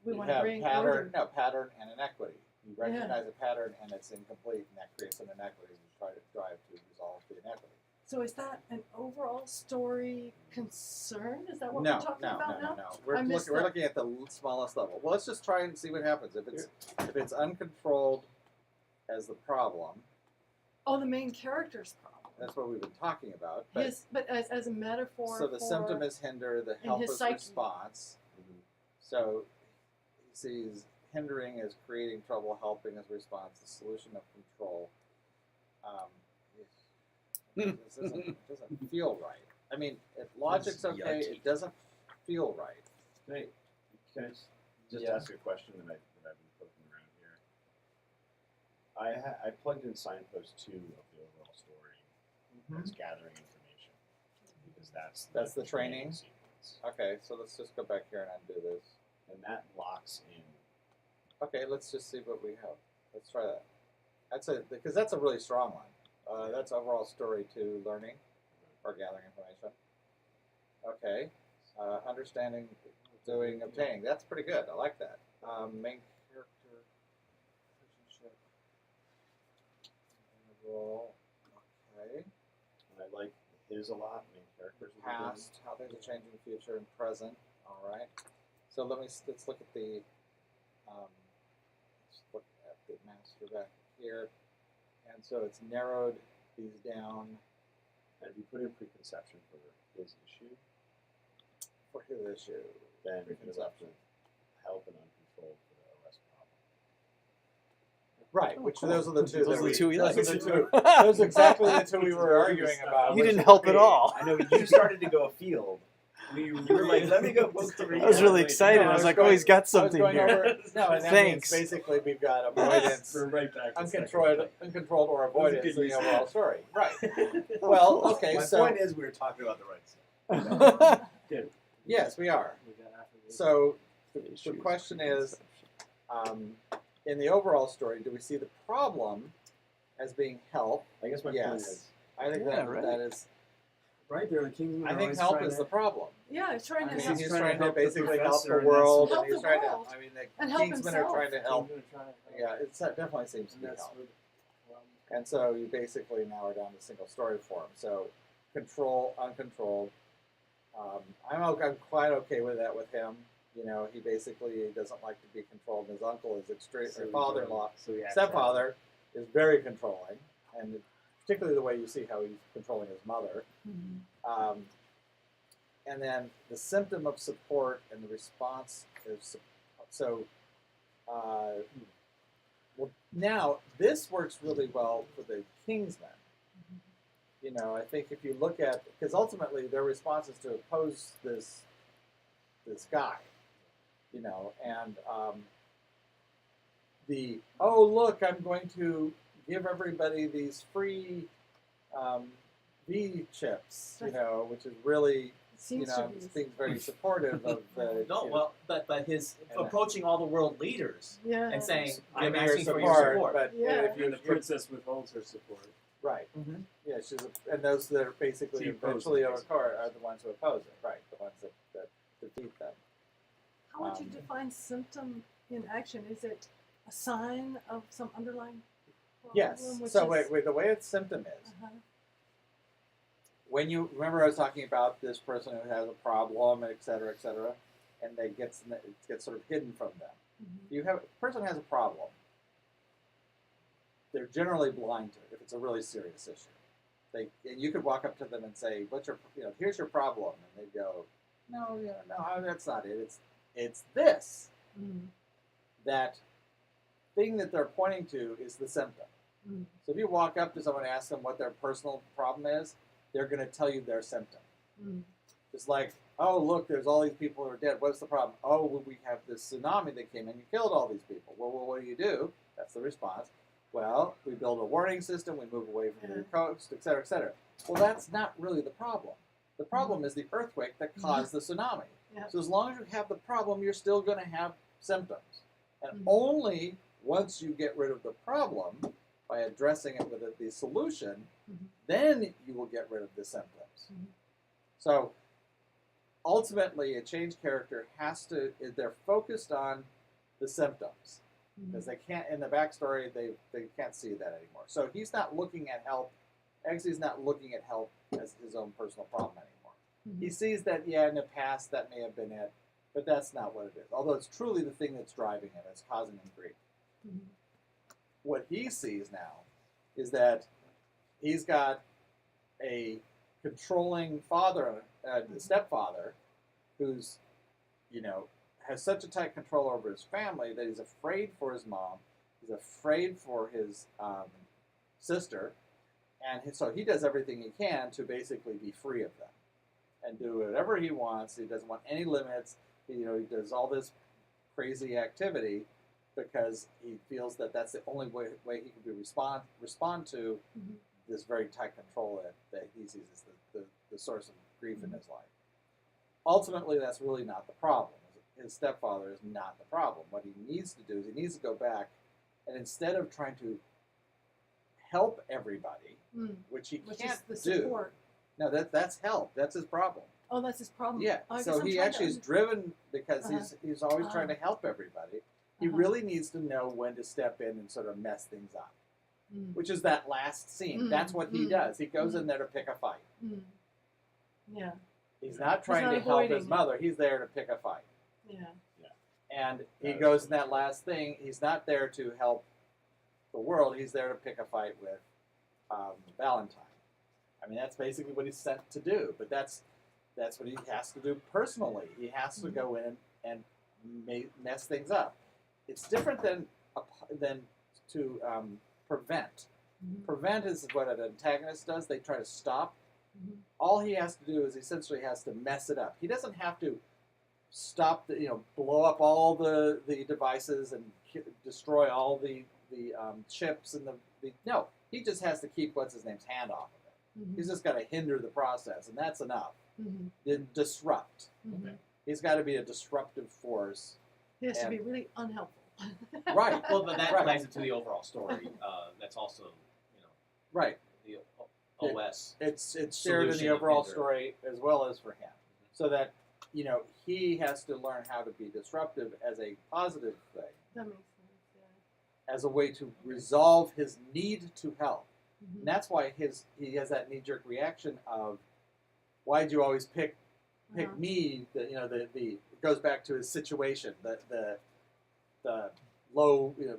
we you want to have bring pattern, order. pattern and inequity. You recognize a pattern and it's incomplete, and that creates an inequity. You try to drive to resolve the inequity. So is that an overall story concern? Is that what No. we're talking about now? We're I missed we're that. looking at the smallest level. Well, let's just try and see what happens. If it's uncontrolled as the problem, Oh, the main character's problem. that's what we've been talking about. But But as a metaphor. so the for, symptom is hinder the in his helpless psyche. response. So he sees hindering as creating trouble, helping as response, the solution of control. This doesn't feel right. I mean, if logic's That's okay, yucky. it doesn't feel right. Can I just Yeah. ask a question that I've been poking around here? I plugged in signpost 2 of the overall story as gathering information, because that's the training? sequence. Okay, so let's just go back here and undo this. And that locks in. Okay, let's just see what we have. Let's try that. Because that's a really strong one. That's overall story 2 learning or gathering information. Okay, understanding, doing, obtaining. That's pretty good. I like that. Main character, relationship, role. Okay. And I like his a lot, main characters. are good. Past, how things are changing, future, and present. All right. So let's look at the master back here, and so it's narrowed these down And if you put in preconception for his issue, for his issue. then you're left Preconception. with help and uncontrolled for the OS problem. Right, which those are the two. Those that are the two we those like. are the two. Those are exactly the two we were arguing about. You which didn't is help at okay. all. I know you started to go afield. You were like, let me go poke the I was really excited. No, I was like, going- oh, he's got I was something going here. over. No, and that Thanks. means basically we've got avoidance, We're right back. to uncontrolled or avoidance good in the use. overall story. Right. second. Well, okay, My so point is, we were talking about the right stuff. yes, we are. We got half of it. So the question is, in the overall story, do we see the problem as being help? I guess my Yes. point is, I think Yeah, that right. that is. Right there, the Kingsman. I are think always help trying is to- the problem. Yeah, he's trying I to mean, help. he's trying to trying to help the basically help professor, the and world, that's- and he's Help the trying world. to. I mean, And the help Kingsmen are himself. trying to help. Kingsman are trying to Yeah, that definitely seems to And be that's help. where the And so you basically now are down to single story form. So control, uncontrolled. I'm quite okay with that with him. You know, he basically doesn't like to be controlled. His uncle is extreme. So Or we father-in-law, so we act stepfather, is very controlling, and particularly the way you see how he's controlling his mother. Mhm. And then the symptom of support and the response is so. Well, now this works really well for the Kingsmen. You know, I think if you look at, because ultimately their response is to oppose this guy, you know, and oh look, I'm going to give everybody these free V chips, you know, which is really, you know, seems very supportive of the. No, you know, well, but his And approaching all the world leaders Yeah. and saying, give "I'm me asking for your support." but Yeah. if you And the princess withholds her support. right, yeah, and those that are basically She eventually opposes, are the ones who oppose it, right? The ones that defeat them. How would you define symptom in action? Is it a sign of some underlying problem? Yes. Which So is, wait, the way its symptom is, uh-huh. when you remember, I was talking about this person who has a problem, et cetera, and it gets sort of hidden from them. Mhm. You have a person who has a problem. They're generally blind to it if it's a really serious issue. And you could walk up to them and say, "What's your, you know, here's your problem," and they go, "No, yeah, no, that's not it. It's this." Mhm. That thing that they're pointing to is the symptom. Mhm. So if you walk up to someone and ask them what their personal problem is, they're going to tell you their symptom. Mhm. It's like, oh, look, there's all these people who are dead. What's the problem? Oh, well, we have this tsunami that came in and killed all these people. Well, what do? That's the response. Well, we build a warning system, we move away from the coast, et cetera, et cetera. Well, that's not really the problem. The problem is the earthquake that caused the tsunami. Yeah. So as long as you have the problem, you're still going to have symptoms. And Mhm. only once you get rid of the problem by addressing it with the solution, Mhm. then you will get rid of the symptoms. Mhm. So ultimately, a change character they're focused on the symptoms because they can't, in the backstory, they can't see that anymore. So he's not looking at help. Exy's not looking at help as his own personal problem anymore. Mhm. He sees that, yeah, in the past that may have been it, but that's not what it is. Although it's truly the thing that's driving it, it's causing him grief. Mhm. What he sees now is that he's got a controlling father, stepfather, who's, you know, has such a tight control over his family that he's afraid for his mom, he's afraid for his sister, and so he does everything he can to basically be free of them and do whatever he wants. He doesn't want any limits. He does all this crazy activity because he feels that that's the only way he can respond to Mhm. this very tight control that he sees as the source of grief in his life. Ultimately, that's really not the problem. His stepfather is not the problem. What he needs to do is he needs to go back and instead of trying to help everybody, Mm. which he Which can't is the do. support. No, that's help. That's his problem. Oh, that's his problem. Yeah. I guess So I'm he trying actually to is driven because he's always trying to Uh-huh. help everybody. He Uh-huh. really needs to know when to step in and sort of mess things up, Mm. which is that last scene. Mm, That's what he mm, does. He goes mm. in there to pick a fight. Mm. Yeah. He's not trying not to help his avoiding it. mother. He's there to pick a fight. Yeah. And he That is goes what in that he last thing. He's not there to help the world. He's there to pick a fight with Valentine. I mean, that's basically what he's sent to do. But that's what he has to do personally. He has to go in and mess things up. It's different than to prevent. Mhm. Prevent is what an antagonist does. They try to stop. Mhm. All he has to do is essentially has to mess it up. He doesn't have to stop blow up all the devices and destroy all the chips and no. He just has to keep what's his name's hand off of it. Mhm. He's just got to hinder the process, and that's enough. Mhm. Disrupt. Mhm. He's got to be a disruptive force. He has to And- be really unhelpful. Right. Well, but that Right. plays into the overall story. That's also, Right. the OS. It's shared in the Solution overall hinder. story as well as for him, so that he has to learn how to be disruptive as a positive thing, That makes sense. Yeah. as a way to resolve his need to help. Mhm. And that's why he has that knee-jerk reaction of, "Why'd you always pick Uh-huh. me?" It goes back to his situation, the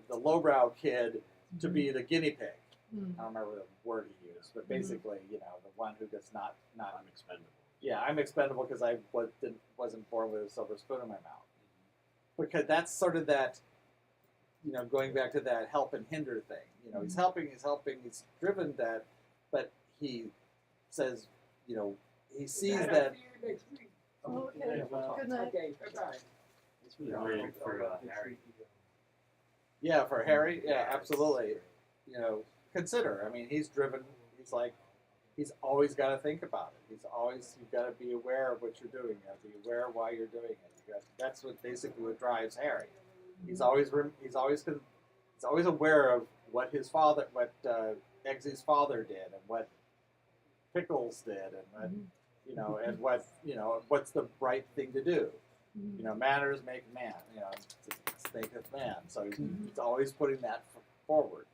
lowbrow kid to be the guinea pig. Mm. I don't remember the word he used, but basically, the one who does not. I'm expendable. Yeah, I'm expendable because I wasn't born with a silver spoon in my mouth. Because that's sort of that, going back to that help and hinder thing. He's helping, he's driven that, but he says, he sees that. Okay, good night. It's really Waiting for Harry. Yeah, for Harry, yeah, absolutely. Consider. I mean, he's driven. He's always got to think about it. You've got to be aware of what you're doing. You have to be aware of why you're doing it. That's what drives Harry. He's always aware of what Eggsy's father did, and what Pickles did, and what, and what's the right thing to do. Manners make man. Maketh man. So he's always putting that forward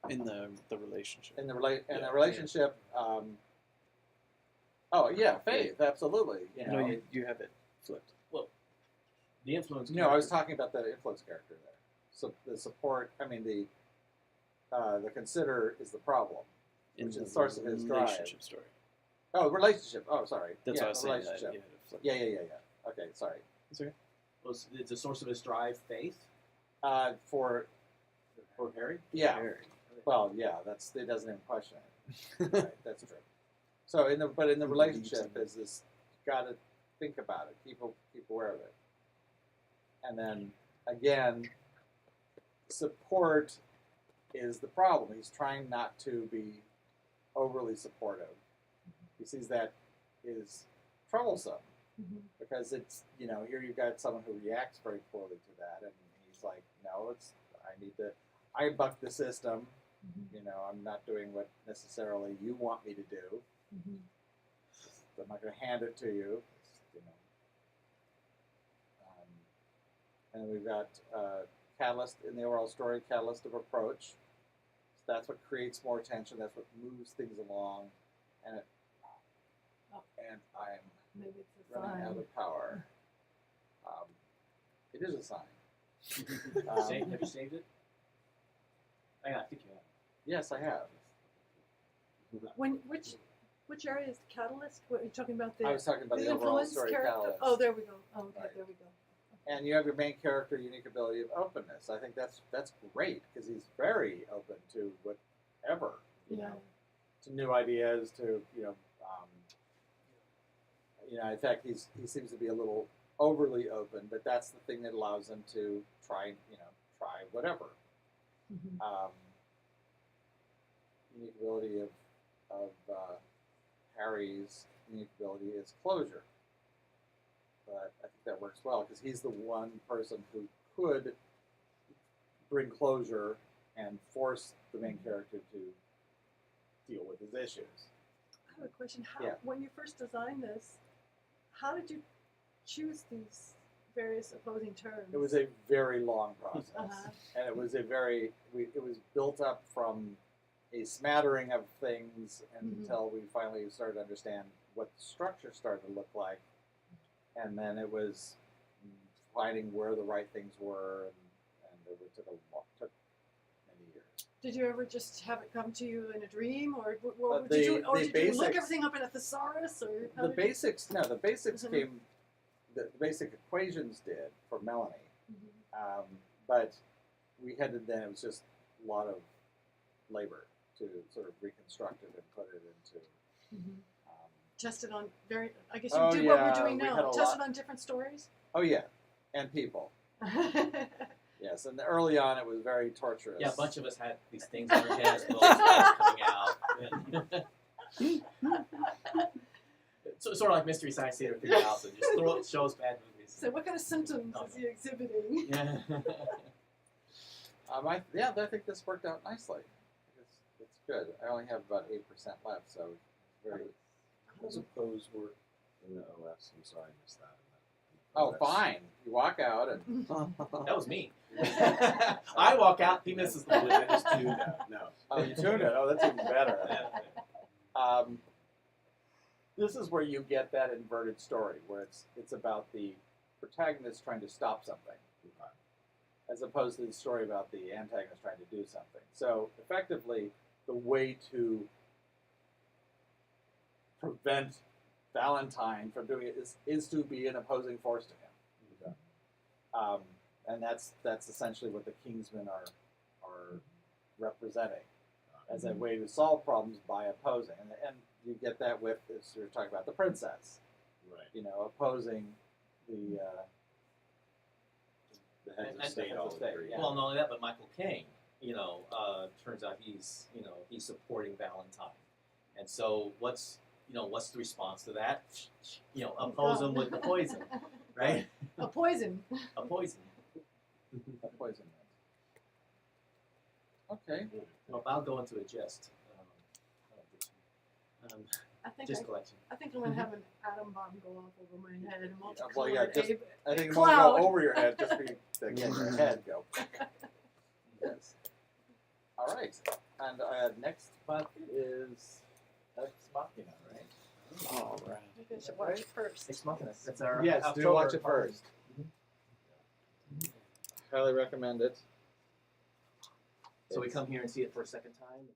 in the relationship. In the relationship. Oh yeah, faith, absolutely. You have it flipped. The influence. No, I was talking about the influence character there. So the support. I mean, the consider is the problem, which is the source of his drive. Relationship story. Oh, relationship. Oh, sorry. That's what I was saying. Relationship. That, flip. Yeah. Okay, sorry. It's okay. Was the source of his drive faith? For Harry? Yeah. Harry. Well, yeah. It doesn't even question it. Right, that's true. So in the relationship is this. Got to think about it. Keep aware of it. And then again, support is the problem. He's trying not to be overly supportive. He sees that is troublesome because it's here you've got someone who reacts very poorly to that, and he's like, no, I buck the system. I'm not doing what necessarily you want me to do. I'm not going to hand it to you. And we've got catalyst in the overall story, catalyst of approach. So that's what creates more tension. That's what moves things along. And I'm Maybe it's a running sign. out of power. It is a sign. Have you saved it? I think you have. Yes, I have. Which area is the catalyst? What are you talking about? I was talking about the overall influence story character. catalyst. Oh, there we go. Oh, okay, Right. there we go. And you have your main character, unique ability of openness. I think that's great because he's very open to whatever, Yeah. to new ideas, to in fact, he seems to be a little overly open, but that's the thing that allows him to try whatever. Unique ability of Harry's unique ability is closure. But I think that works well because he's the one person who could bring closure and force the main character to deal with his issues. I have a question. Yeah. When you first designed this, how did you choose these various opposing terms? It was a very long process, Uh-huh. and it was it was built up from a smattering of things until we finally started to understand what the structure started to look like, and then it was finding where the right things were, and it took many years. Did you ever just have it come to you in a dream, or The did you look basics- everything up in a thesaurus, or how The did basics Mhm. came. The basic equations did for Melanie, you? but we had to then. It was just a lot of labor to sort of reconstruct it and put it into. Tested on I guess you Oh, do what we're yeah, doing we had now. a Tested lot. on different stories. Oh yeah, and people. Yes, and early on it was very torturous. Yeah, a bunch of us had these things on our heads with all this stuff coming out. So sort of like Mystery Science Theater 3000, just shows bad movies. So what kind of symptoms is he exhibiting? Yeah. I think this worked out nicely. It's good. I only have about 8% left, so it's very. What suppose work in the OS? I'm sorry, I missed that. Oh, fine. You walk out and. That was me. I walk out, he misses the I just tuned out. No. Oh, you tuned it. Oh, that's even better. This is where you get that inverted story, where it's about the protagonist trying to stop something, as opposed to the story about the antagonist trying to do something. So effectively, the way to prevent Valentine from doing it is to be an opposing force to him. And that's essentially what the Kingsmen are representing as a way to solve problems by opposing. And you get that with, as we were talking about, the princess. Right. You know, opposing the heads And- of state heads all of state, agree. yeah. Well, not only that, but Michael Caine, turns out he's supporting Valentine. And so what's the response to that? Oppose him with the poison, right? A poison. A poison. a poison. Okay. Well, I'll go into a gist. I think Gist collection. I think I'm gonna have an atom bomb go off over my head and Well, yeah, just, I think it cloud. won't go over your head, just be to get your head go. Yes. All right. And next month is Ex Machina, right? All right. Maybe I should watch it first. Ex Machina. That's our Yes, do October watch it first. Highly recommend it. So we come here and see it for a second time.